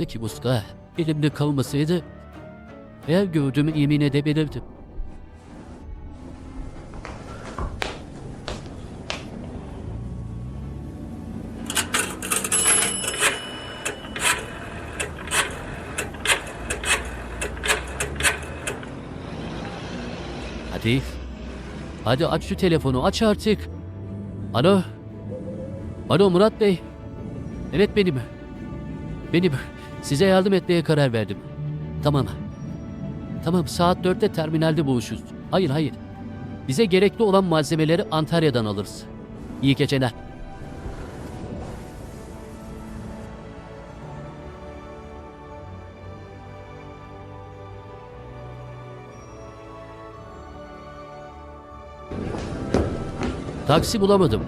Buradaki muska elimde kalmasaydı eğer gördüğümü yemin edebilirdim. Hadi. Hadi aç şu telefonu, aç artık. Alo. Alo Murat Bey. Evet benim. Benim. Size yardım etmeye karar verdim. Tamam. Tamam, saat 4'te terminalde buluşuruz. Hayır. Bize gerekli olan malzemeleri Antalya'dan alırız. İyi geceler. Taksi bulamadım.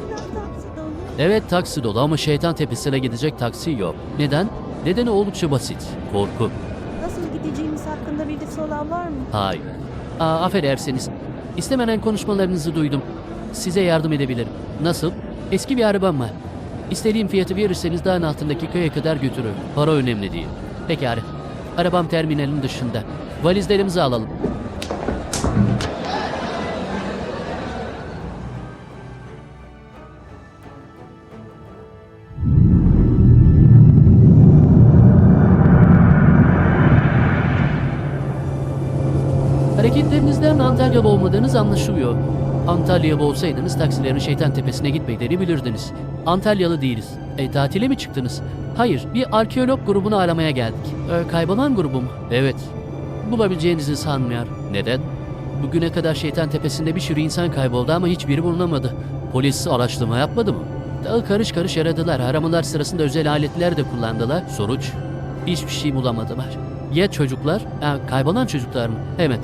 Taksi dolu. Evet taksi dolu ama Şeytan Tepesi'ne gidecek taksi yok. Neden? Nedeni oldukça basit. Korku. Nasıl gideceğimiz hakkında bilgisi olan var mı? Hayır. Affedersiniz. İstemeden konuşmalarınızı duydum. Size yardım edebilirim. Nasıl? Eski bir arabam var. İstediğim fiyatı verirseniz dağın altındaki köye kadar götürürüm. Para önemli değil. Pekala. Arabam terminalin dışında. Valizlerimizi alalım. Hareketlerinizden Antalyalı olmadığınız anlaşılıyor. Antalyalı olsaydınız taksilerin Şeytan Tepesi'ne gitmediğini bilirdiniz. Antalyalı değiliz. Tatile mi çıktınız? Hayır, bir arkeolog grubunu aramaya geldik. Kaybolan grubu mu? Evet. Bulabileceğinizi sanmıyorum. Neden? Bugüne kadar Şeytan Tepesi'nde bir sürü insan kayboldu ama hiçbiri bulunamadı. Polis araştırma yapmadı mı? Dağı karış karış aradılar. Aramalar sırasında özel aletler de kullandılar. Sonuç? Hiçbir şey bulamadılar. Ya çocuklar? Kaybolan çocuklar mı? Evet.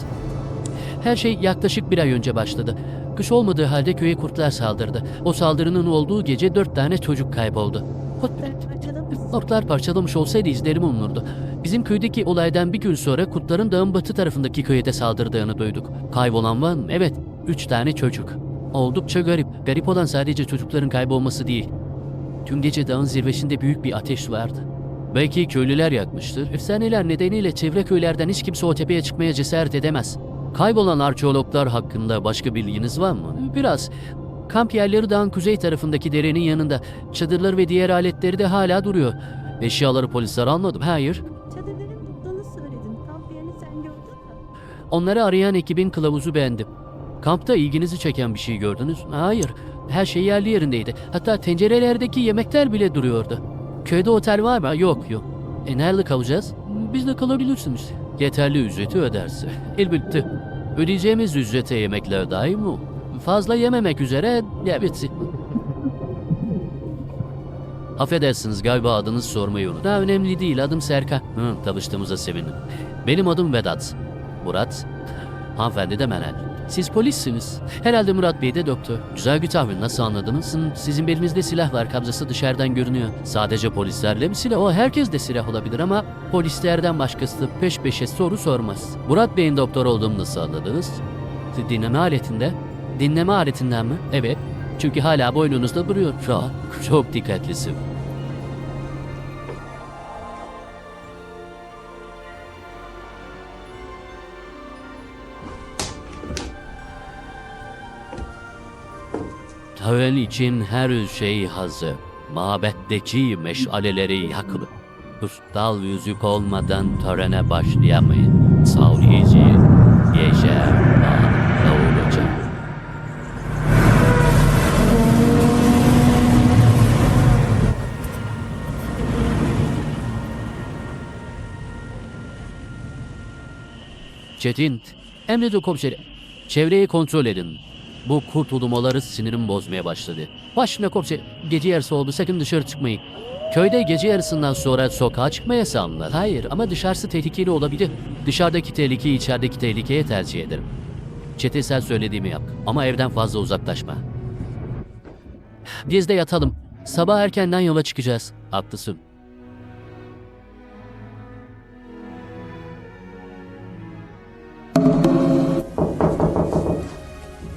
Her şey yaklaşık bir ay önce başladı. Kış olmadığı halde köye kurtlar saldırdı. O saldırının olduğu gece 4 tane çocuk kayboldu. Kurtlar parçalamış olsaydı izlerim olunurdu. Bizim köydeki olaydan bir gün sonra kurtların dağın batı tarafındaki köye de saldırdığını duyduk. Kaybolan var mı? Evet, 3 tane çocuk. Oldukça garip. Garip olan sadece çocukların kaybolması değil. Tüm gece dağın zirvesinde büyük bir ateş vardı. Belki köylüler yakmıştır. Efsaneler nedeniyle çevre köylerden hiç kimse o tepeye çıkmaya cesaret edemez. Kaybolan arkeologlar hakkında başka bilginiz var mı? Biraz. Kamp yerleri dağın kuzey tarafındaki derenin yanında. Çadırları ve diğer aletleri de hala duruyor. Eşyaları polisler almadı. Hayır. Çadırların tuttuğunu söyledin. Kamp yerini sen gördün mü? Onları arayan ekibin kılavuzu beğendim. Kampta ilginizi çeken bir şey gördünüz mü? Hayır. Her şey yerli yerindeydi. Hatta tencerelerdeki yemekler bile duruyordu. Köyde otel var mı? Yok. Nerede kalacağız? Biz de kalabilirsiniz. Yeterli ücreti öderse. Elbette. Ödeyeceğimiz ücrete yemekler dahil mi? Fazla yememek üzere, evet. Affedersiniz, galiba adınızı sormayı unuttum. Daha önemli değil, adım Serkan. Tanıştığımıza sevindim. Benim adım Vedat. Murat. Hanımefendi de Meral. Siz polissiniz. Herhalde Murat Bey de doktor. Güzel bir tahmin, nasıl anladınız? Sizin belinizde silah var, kabzası dışarıdan görünüyor. Sadece polislerle mi silah? O herkes de silah olabilir ama polislerden başkası peş peşe soru sormaz. Murat Bey'in doktor olduğumu nasıl anladınız? Dinleme aletinde. Dinleme aletinden mi? Evet. Çünkü hala boynunuzda duruyor. Çok dikkatlisin. Tören için her şey hazır. Mabetteki meşaleleri yakın. Kutsal yüzük olmadan törene başlayamayın. Savriyeci Yeşer Dağı'nda olacak. Çetin, emredin komiserim. Çevreyi kontrol edin. Bu kurt ulumaları sinirimi bozmaya başladı. Başına komiserim, gece yarısı oldu, sakın dışarı çıkmayın. Köyde gece yarısından sonra sokağa çıkma yasağımlar. Hayır ama dışarısı tehlikeli olabilir. Dışarıdaki tehlikeyi içerideki tehlikeye tercih ederim. Çetin sen söylediğimi yap ama evden fazla uzaklaşma. Biz de yatalım. Sabah erkenden yola çıkacağız. Haklısın.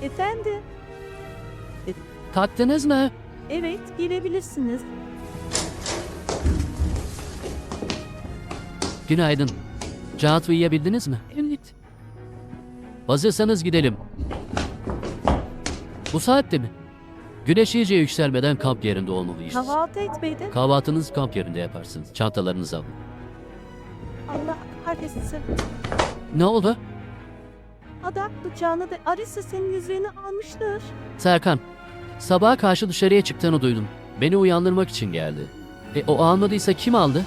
Efendim? Kalktınız mı? Evet, girebilirsiniz. Günaydın. Rahat uyuyabildiniz mi? Evet. Hazırsanız gidelim. Bu saatte mi? Güneş iyice yükselmeden kamp yerinde olmalıyız. Kahvaltı etmeydi. Kahvaltınızı kamp yerinde yaparsınız. Çantalarınızı alın. Allah kahretsin. Ne oldu? Adak bıçağını da Arisa senin yüzüğünü almıştır. Serkan, sabaha karşı dışarıya çıktığını duydum. Beni uyandırmak için geldi. O almadıysa kim aldı?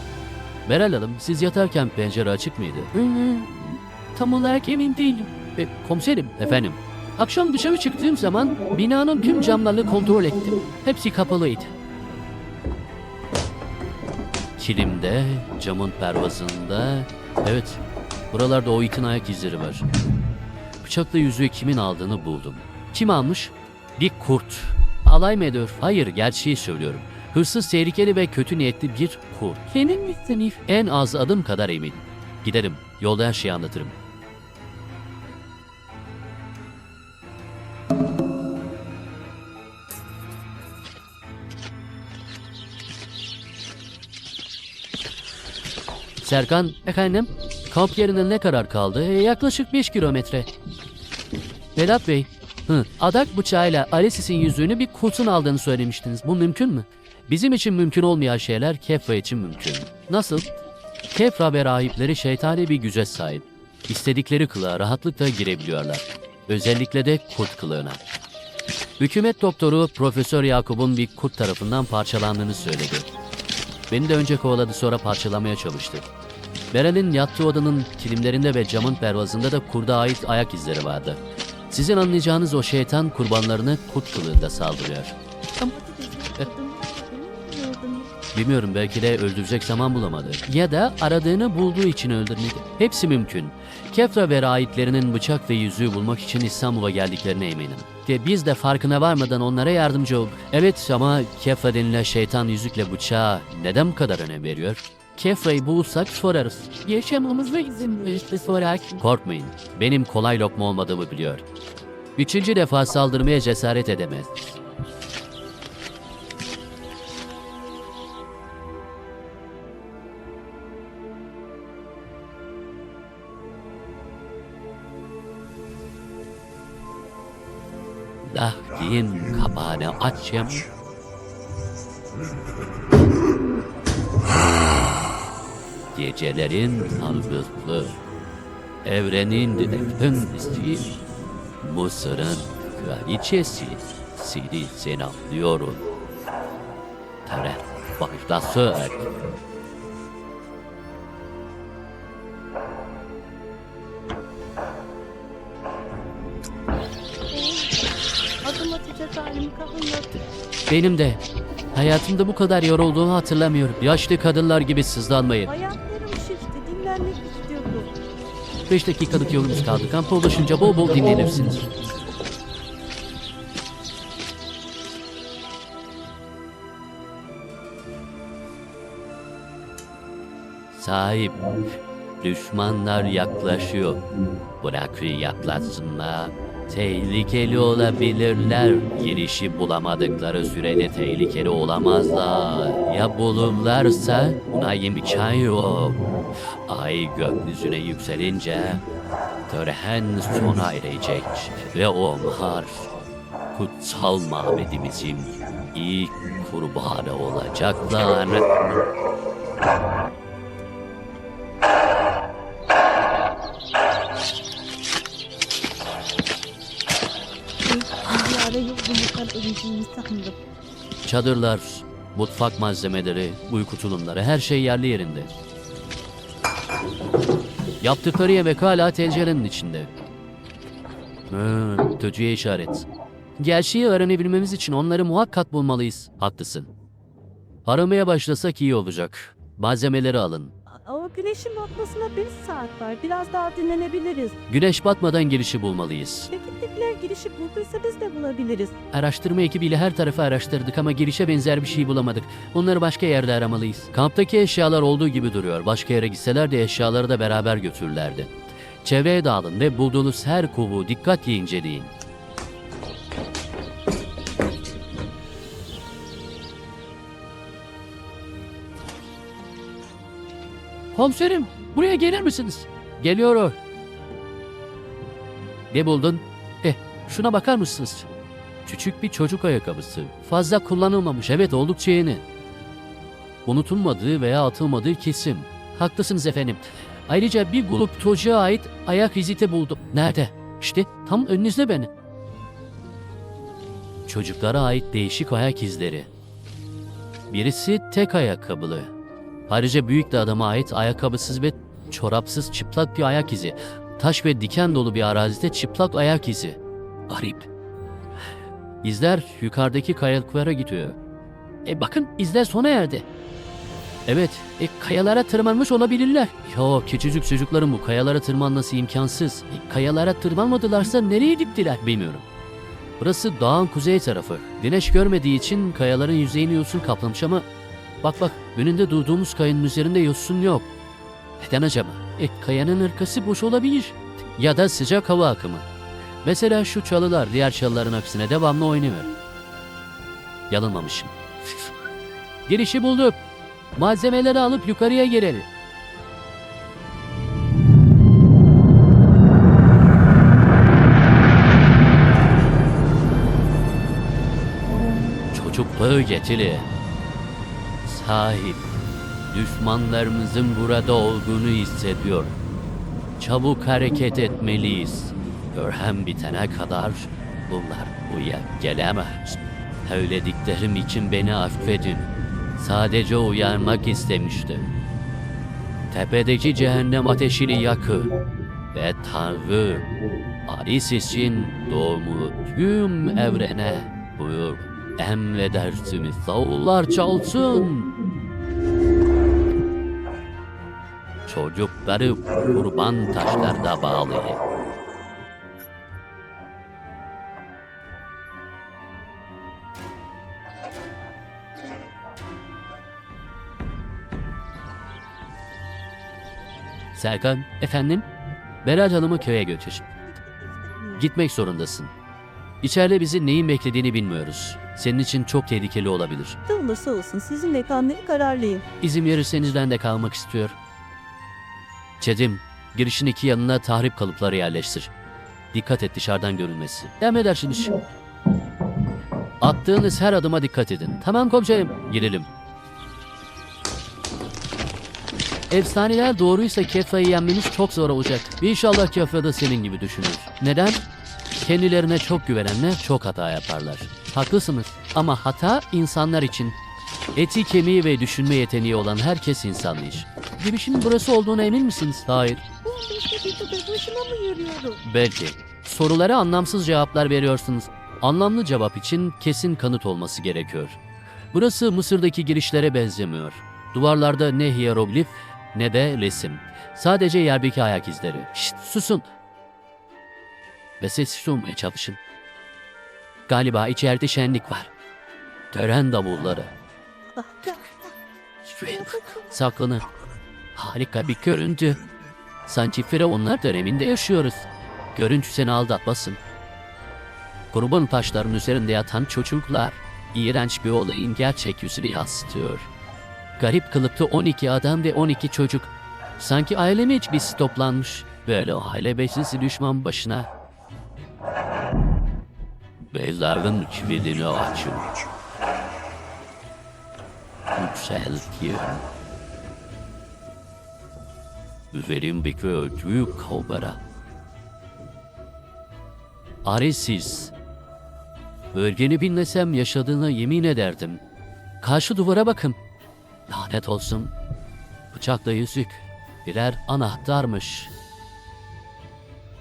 Meral Hanım, siz yatarken pencere açık mıydı? Tam olarak emin değilim. Komiserim, efendim. Akşam dışarı çıktığım zaman binanın tüm camlarını kontrol ettim. Hepsi kapalıydı. Kilimde, camın pervazında... Evet, buralarda o itin ayak izleri var. Bıçakla yüzüğü kimin aldığını buldum. Kim almış? Bir kurt. Alay mı ediyor? Hayır, gerçeği söylüyorum. Hırsız, tehlikeli ve kötü niyetli bir kurt. Senin misin? En az adım kadar eminim. Giderim, yolda her şeyi anlatırım. Serkan, efendim, kamp yerine ne kadar kaldı? Yaklaşık 5 kilometre. Vedat Bey, adak bıçağıyla Alesis'in yüzüğünü bir kurtun aldığını söylemiştiniz. Bu mümkün mü? Bizim için mümkün olmayan şeyler Kefra için mümkün. Nasıl? Kefra ve rahipleri şeytani bir güce sahip. İstedikleri kılığa rahatlıkla girebiliyorlar. Özellikle de kurt kılığına. Hükümet doktoru Profesör Yakup'un bir kurt tarafından parçalandığını söyledi. Beni de önce kovaladı, sonra parçalamaya çalıştı. Meral'in yattığı odanın kilimlerinde ve camın pervazında da kurda ait ayak izleri vardı. Sizin anlayacağınız o şeytan kurbanlarını kurt kılığında saldırıyor. Ama kadın bilmiyordum. Bilmiyorum, belki de öldürecek zaman bulamadı. Ya da aradığını bulduğu için öldürmedi. Hepsi mümkün. Kefra ve rahiplerinin bıçak ve yüzüğü bulmak için İstanbul'a geldiklerine eminim. Ve biz de farkına varmadan onlara yardımcı olduk. Evet, ama Kefra denilen şeytan yüzükle bıçağa neden bu kadar önem veriyor? Kefra'yı bulursak sorarız. Yaşamamıza izin verirse sorar. Korkmayın, benim kolay lokma olmadığımı biliyor. 3. defa saldırmaya cesaret edemez. Lahdi'nin kapağını açayım. Gecelerin tanrısı, evrenin efendisi, Mısır'ın kraliçesi, seni selamlıyorum. Taraf başlasın. Adım atacak halim kalmadı. Benim de. Hayatımda bu kadar yorulduğumu hatırlamıyorum. Yaşlı kadınlar gibi sızlanmayın. Ayaklarım şişti, dinlenmek istiyordum. 5 dakikalık yolumuz kaldı. Kampa ulaşınca bol bol dinlenirsiniz. Sahip, düşmanlar yaklaşıyor. Bırak yaklaşsınlar. Tehlikeli olabilirler. Girişi bulamadıkları sürede tehlikeli olamazlar. Ya bulurlarsa buna imkan yok. Ay gökyüzüne yükselince tören sona erecek ve onlar kutsal mabedimizin ilk kurbanı olacaklar. Bir ara yolculuktan öleceğimi sandım. Çadırlar, mutfak malzemeleri, uyku tulumları, her şey yerli yerinde. Yaptıkları yemek hala tencerenin içinde. Kötüye işaret. Gerçeği öğrenebilmemiz için onları muhakkak bulmalıyız. Haklısın. Aramaya başlasak iyi olacak. Malzemeleri alın. O güneşin batmasına 5 saat var. Biraz daha dinlenebiliriz. Güneş batmadan girişi bulmalıyız. Ekiptekiler girişi bulduysa biz de bulabiliriz. Araştırma ekibiyle her tarafı araştırdık ama girişe benzer bir şey bulamadık. Onları başka yerde aramalıyız. Kamptaki eşyalar olduğu gibi duruyor. Başka yere gitseler de eşyaları da beraber götürürlerdi. Çevreye dağılın ve bulduğunuz her kovuğu dikkatle inceleyin. Komiserim, buraya gelir misiniz? Geliyor o. Ne buldun? Şuna bakar mısınız? Küçük bir çocuk ayakkabısı. Fazla kullanılmamış, evet oldukça yeni. Unutulmadığı veya atılmadığı kesin. Haklısınız efendim. Ayrıca bir grup çocuğa ait ayak izi de buldum. Nerede? İşte tam önünüzde benim. Çocuklara ait değişik ayak izleri. Birisi tek ayakkabılı. Ayrıca büyük de adama ait ayakkabısız ve çorapsız çıplak bir ayak izi. Taş ve diken dolu bir arazide çıplak ayak izi. Garip. İzler yukarıdaki kayalıklara gidiyor. Bakın izler sona erdi. Evet, kayalara tırmanmış olabilirler. Yo, küçücük çocukların bu kayalara tırmanması imkansız. Kayalara tırmanmadılarsa nereye gittiler bilmiyorum. Burası dağın kuzey tarafı. Güneş görmediği için kayaların yüzeyini yosun kaplamış ama bak önünde durduğumuz kayanın üzerinde yosun yok. Neden acaba? Kayanın arkası boş olabilir. Ya da sıcak hava akımı. Mesela şu çalılar diğer çalıların aksine devamlı oynuyor. Yanılmamışım. Girişi bulduk. Malzemeleri alıp yukarıya girelim. Çocukluğu getiri. Sahip, düşmanlarımızın burada olduğunu hissediyor. Çabuk hareket etmeliyiz. Görhem bitene kadar bunlar buraya gelemez. Söylediklerim için beni affedin. Sadece uyarmak istemiştim. Tepedeki cehennem ateşini yakın ve Tanrı Aris için doğumu tüm evrene buyur. Emredersiniz davullar çalsın. Çocukları kurban taşlarda bağlayın. Serkan, efendim? Berat Hanım'ı köye götür. Gitmek zorundasın. İçeride bizi neyin beklediğini bilmiyoruz. Senin için çok tehlikeli olabilir. Ne olursa olsun sizinle kalmaya kararlıyım. İzin verirseniz ben de kalmak istiyor. Çedim, girişin iki yanına tahrip kalıpları yerleştir. Dikkat et dışarıdan görünmesi. Emredersiniz. Attığınız her adıma dikkat edin. Tamam komiserim. Girelim. Efsaneler doğruysa Kefra'yı yenmemiz çok zor olacak. İnşallah Kefra da senin gibi düşünür. Neden? Kendilerine çok güvenenler çok hata yaparlar. Haklısınız ama hata insanlar için. Eti, kemiği ve düşünme yeteneği olan herkes insanlayış. Girişin burası olduğuna emin misiniz? Hayır. Başıma mı yürüyorum? Belki. Sorulara anlamsız cevaplar veriyorsunuz. Anlamlı cevap için kesin kanıt olması gerekiyor. Burası Mısır'daki girişlere benzemiyor. Duvarlarda ne hieroglif ne de resim. Sadece yerdeki ayak izleri. Şşt, susun. Ve sessiz olmaya çalışın. Galiba içeride şenlik var. Tören davulları. Saklanın. Harika bir görüntü. Sanki Firavunlar döneminde yaşıyoruz. Görüntü seni aldatmasın. Kurban taşların üzerinde yatan çocuklar iğrenç bir olayın gerçek yüzünü yansıtıyor. Garip kılıklı 12 adam ve 12 çocuk. Sanki aile meclisi toplanmış. Böyle aile meclisi düşman başına. Mezarın kilidini açın. Yükseltin. Üzerimdeki ödüğü kavbara. Aresis. Bölgeni bilmesem yaşadığına yemin ederdim. Karşı duvara bakın. Lanet olsun. Bıçakla yüzük. Birer anahtarmış.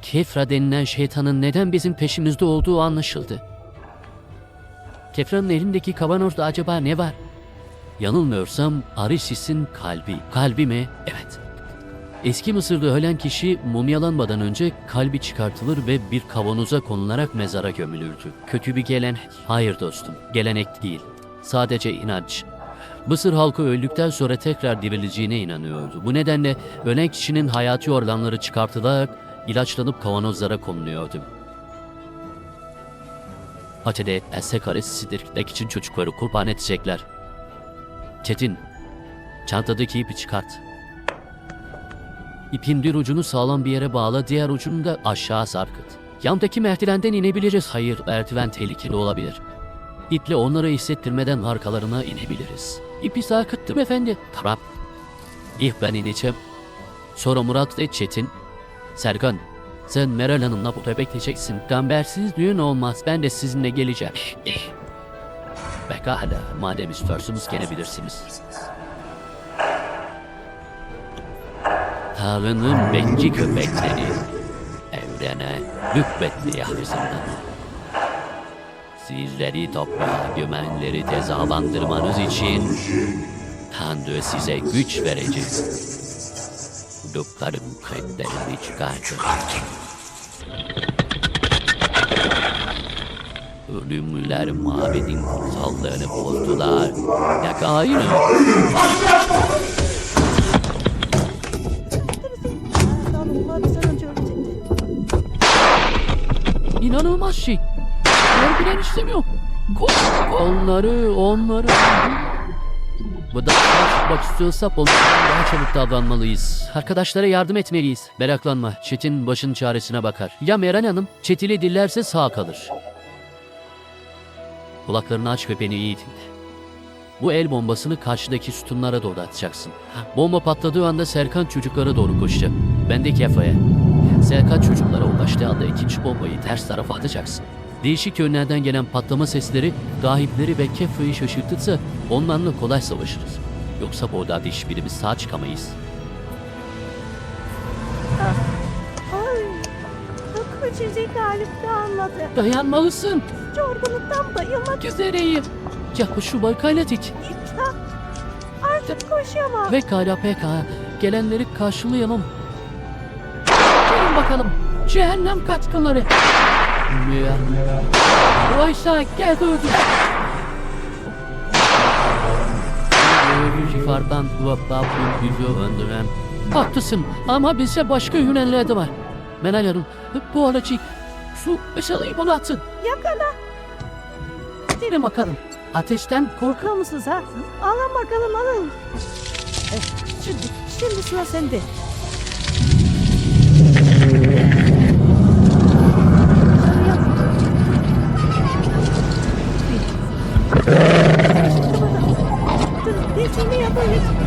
Kefra denilen şeytanın neden bizim peşimizde olduğu anlaşıldı. Kefra'nın elindeki kavanozda acaba ne var? Yanılmıyorsam Arisis'in kalbi. Kalbi mi? Evet. Eski Mısır'da ölen kişi mumyalanmadan önce kalbi çıkartılır ve bir kavanoza konularak mezara gömülürdü. Kötü bir gelenek. Hayır dostum, gelenek değil. Sadece inanç. Mısır halkı öldükten sonra tekrar dirileceğine inanıyordu. Bu nedenle ölen kişinin hayati organları çıkartılarak ilaçlanıp kavanozlara konuluyordu. Acele etmezsek Arisis'i dirikmek için çocukları kurban edecekler. Çetin, çantadaki ipi çıkart. İpin bir ucunu sağlam bir yere bağla, diğer ucunu da aşağı sarkıt. Yandaki merdivenden inebiliriz. Hayır, merdiven tehlikeli olabilir. İple onları hissettirmeden arkalarına inebiliriz. İpi sarkıttım efendi. Tamam. İlk ben ineceğim. Sonra Murat ve Çetin. Serkan, sen Meral Hanım'la burada bekleyeceksin. Gambersiz düğün olmaz. Ben de sizinle geleceğim. Pekala, madem istiyorsunuz gelebilirsiniz. Tanrı'nın bekçi köpekleri evrene hükmetti yeryüzünden. Sizleri toprağa gömenleri cezalandırmanız için Tanrı size güç verecek. Dukların kayıtlarını çıkartın. Ölümlüler mabedin kutsallığını bozdular. Yakayın. İnanılmaz şey. Vergilen istemiyor. Onları. Bu da çıkmak istiyorsak onlardan daha çabuk davranmalıyız. Arkadaşlara yardım etmeliyiz. Meraklanma, Çetin başın çaresine bakar. Ya Meral Hanım Çetin'i dillerse sağ kalır. Kulaklarını aç ve beni iyi dinle. Bu el bombasını karşıdaki sütunlara doğru atacaksın. Bomba patladığı anda Serkan çocuklara doğru koşacak. Ben de Kefa'ya. Serkan çocuklara ulaştığı anda ikinci bombayı ters tarafa atacaksın. Değişik yönlerden gelen patlama sesleri rahipleri ve Kefa'yı şaşırtırsa onlarla kolay savaşırız. Yoksa bu odada hiçbirimiz sağ çıkamayız. Ay, çok kaçıcı Galip anladı. Dayanmalısın. Yorgunluktan bayılmak Üzereyim. Yahu şu balkayla dik. İmkan. Artık koşamam. Pekala. Gelenleri karşılayalım. Gelin bakalım. Cehennem katkıları. Oysa gel öldü. Civardan kulaklar bizi öldüren. Haklısın ama bize başka yönelleri de var. Meral Hanım bu aracı su meşaleyi bana atın. Yakala. Gelin bakalım. Ateşten Korkuyor musunuz ha? Alın bakalım alın. Şimdi sıra sende. Geçini yapın.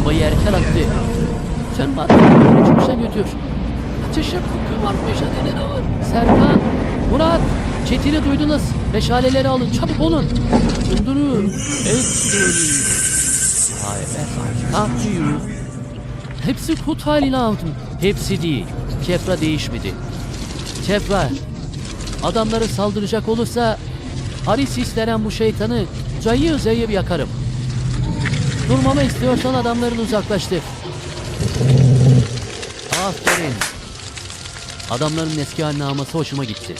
bombayı erken attı. Sen bana çok güzel götür. Ateşe koku var, meşaleleri var. Serkan, Murat, Çetin'i duydunuz. Meşaleleri alın, çabuk olun. Döndürün. Ettirin. Hayır, kalkıyor. Hepsi kut haline aldım. Hepsi değil. Kefra değişmedi. Kefra, adamları saldıracak olursa Haris denen bu şeytanı zayıf zayıf yakarım. Durmamı istiyorsan adamlarını uzaklaştır. Aferin. Adamların eski haline alması hoşuma gitti.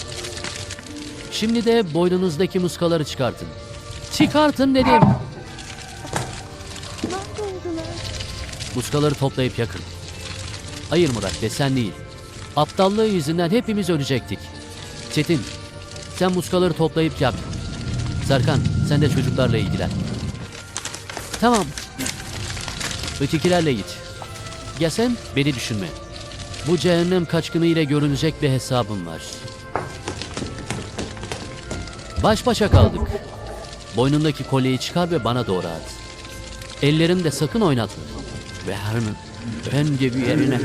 Şimdi de boynunuzdaki muskaları çıkartın. Çıkartın dedim. Mahvoldular. Muskaları toplayıp yakın. Hayır Murat be, sen değil. Aptallığı yüzünden hepimiz ölecektik. Çetin, sen muskaları toplayıp yak. Serkan, sen de çocuklarla ilgilen. Tamam. Ötekilerle git. Ya sen beni düşünme. Bu cehennem kaçkını ile görünecek bir hesabım var. Baş başa kaldık. Boynundaki kolyeyi çıkar ve bana doğru at. Ellerini de sakın oynatma. Ve önce bir yerine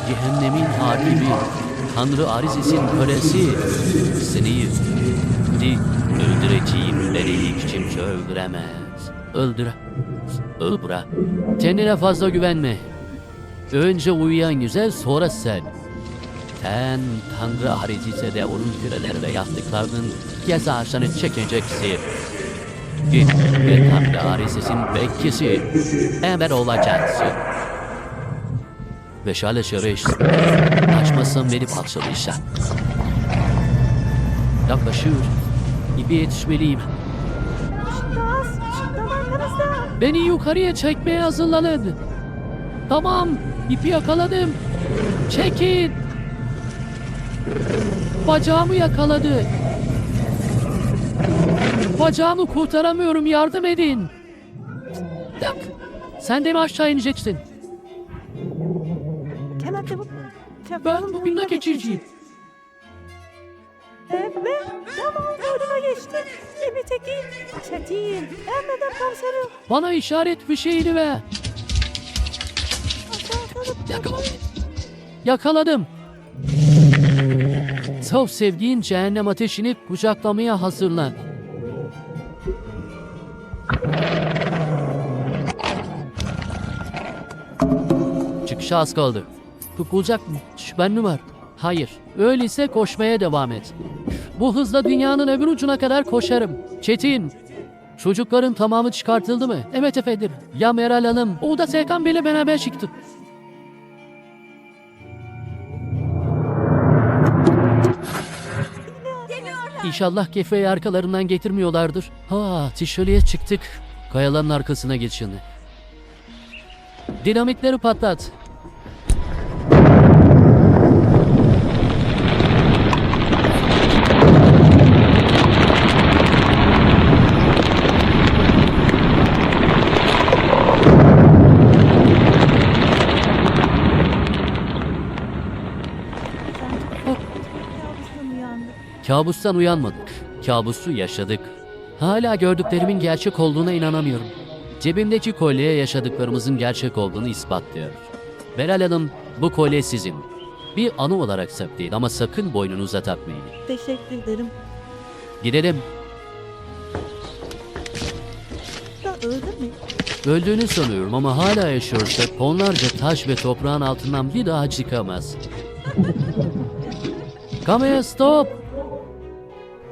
cehennemin hakimi, Tanrı Arizis'in kölesi, seni öldüreceğim, beni hiç kimse öldüremez. Öldür bırak. Kendine fazla güvenme. Önce uyuyan güzel, sonra sen. Sen Tanrı Arizis'e de onun kürelerine yaptıklarının cezasını çekeceksin. Git ve Tanrı Arizis'in bekçisi emir olacaksın. Ve şöyle şırışsın. Açmazsan beni parçalayacak. Yaklaşıyor. İpi yetişmeliyim. Şimdi arkanızda. Beni yukarıya çekmeye hazırlanın. Tamam, ipi yakaladım. Çekin. Bacağımı yakaladı. Bacağımı kurtaramıyorum, yardım edin. Dak. Sen de mi aşağı ineceksin? Hemen çabuk. Ben bugün de geçireceğim. Evet, tamam burnuma geçti. Bir teki. Çetin, emredin komiserim. Bana işaret bir şeyini ver. Aşağı Yakaladım. Çok sevdiğin cehennem ateşini kucaklamaya hazırlan. Çıkışa az kaldı. Tutulacak mı? Şüphen mi var? Hayır. Öyleyse koşmaya devam et. Bu hızla dünyanın öbür ucuna kadar koşarım. Çetin. Çocukların tamamı çıkartıldı mı? Evet efendim. Ya Meral Hanım? O da Serkan Bey'le beraber çıktı. İnşallah kefeyi arkalarından getirmiyorlardır. Ha, tişöleye çıktık. Kayaların arkasına geç şimdi. Dinamitleri patlat. Kabustan uyandım. Kabustan uyanmadık. Kabusu yaşadık. Hala gördüklerimin gerçek olduğuna inanamıyorum. Cebimdeki kolye yaşadıklarımızın gerçek olduğunu ispatlıyor. Meral Hanım, bu kolye sizin. Bir anı olarak saklayın ama sakın boynunuza takmayın. Teşekkür ederim. Gidelim. Da öldü mü? Öldüğünü sanıyorum ama hala yaşıyorsa tonlarca taş ve toprağın altından bir daha çıkamaz. Kamera stop!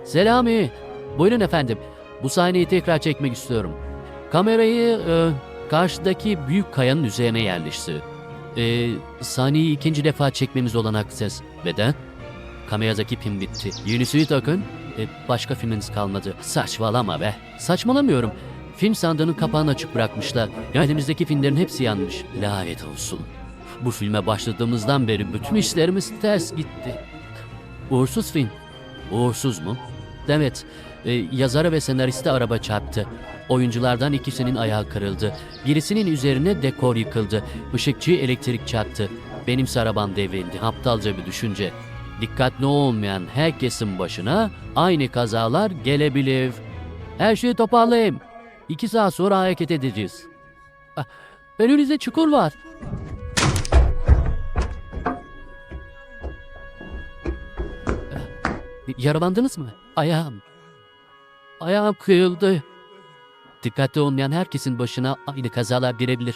Selami! Buyurun efendim. Bu sahneyi tekrar çekmek istiyorum. Kamerayı karşıdaki büyük kayanın üzerine yerleştir. Sahneyi ikinci defa çekmemiz olanak ses. Neden? Kameradaki pin bitti. Yenisini takın. Başka filminiz kalmadı. Saçmalama be. Saçmalamıyorum. Film sandığının kapağını açık bırakmışlar. Elimizdeki filmlerin hepsi yanmış. Lanet olsun. Bu filme başladığımızdan beri bütün işlerimiz ters gitti. Uğursuz film. Uğursuz mu? Evet. Yazarı ve senaristi araba çarptı. Oyunculardan ikisinin ayağı kırıldı. Birisinin üzerine dekor yıkıldı. Işıkçı elektrik çarptı. Benimse arabam devrildi. Aptalca bir düşünce. Dikkatli olmayan herkesin başına aynı kazalar gelebilir. Her şeyi toparlayayım. 2 saat sonra hareket edeceğiz. Önünüzde çukur var. Yaralandınız mı? Ayağım. Ayağım kırıldı. Dikkatli olmayan herkesin başına aynı kazalar gelebilir.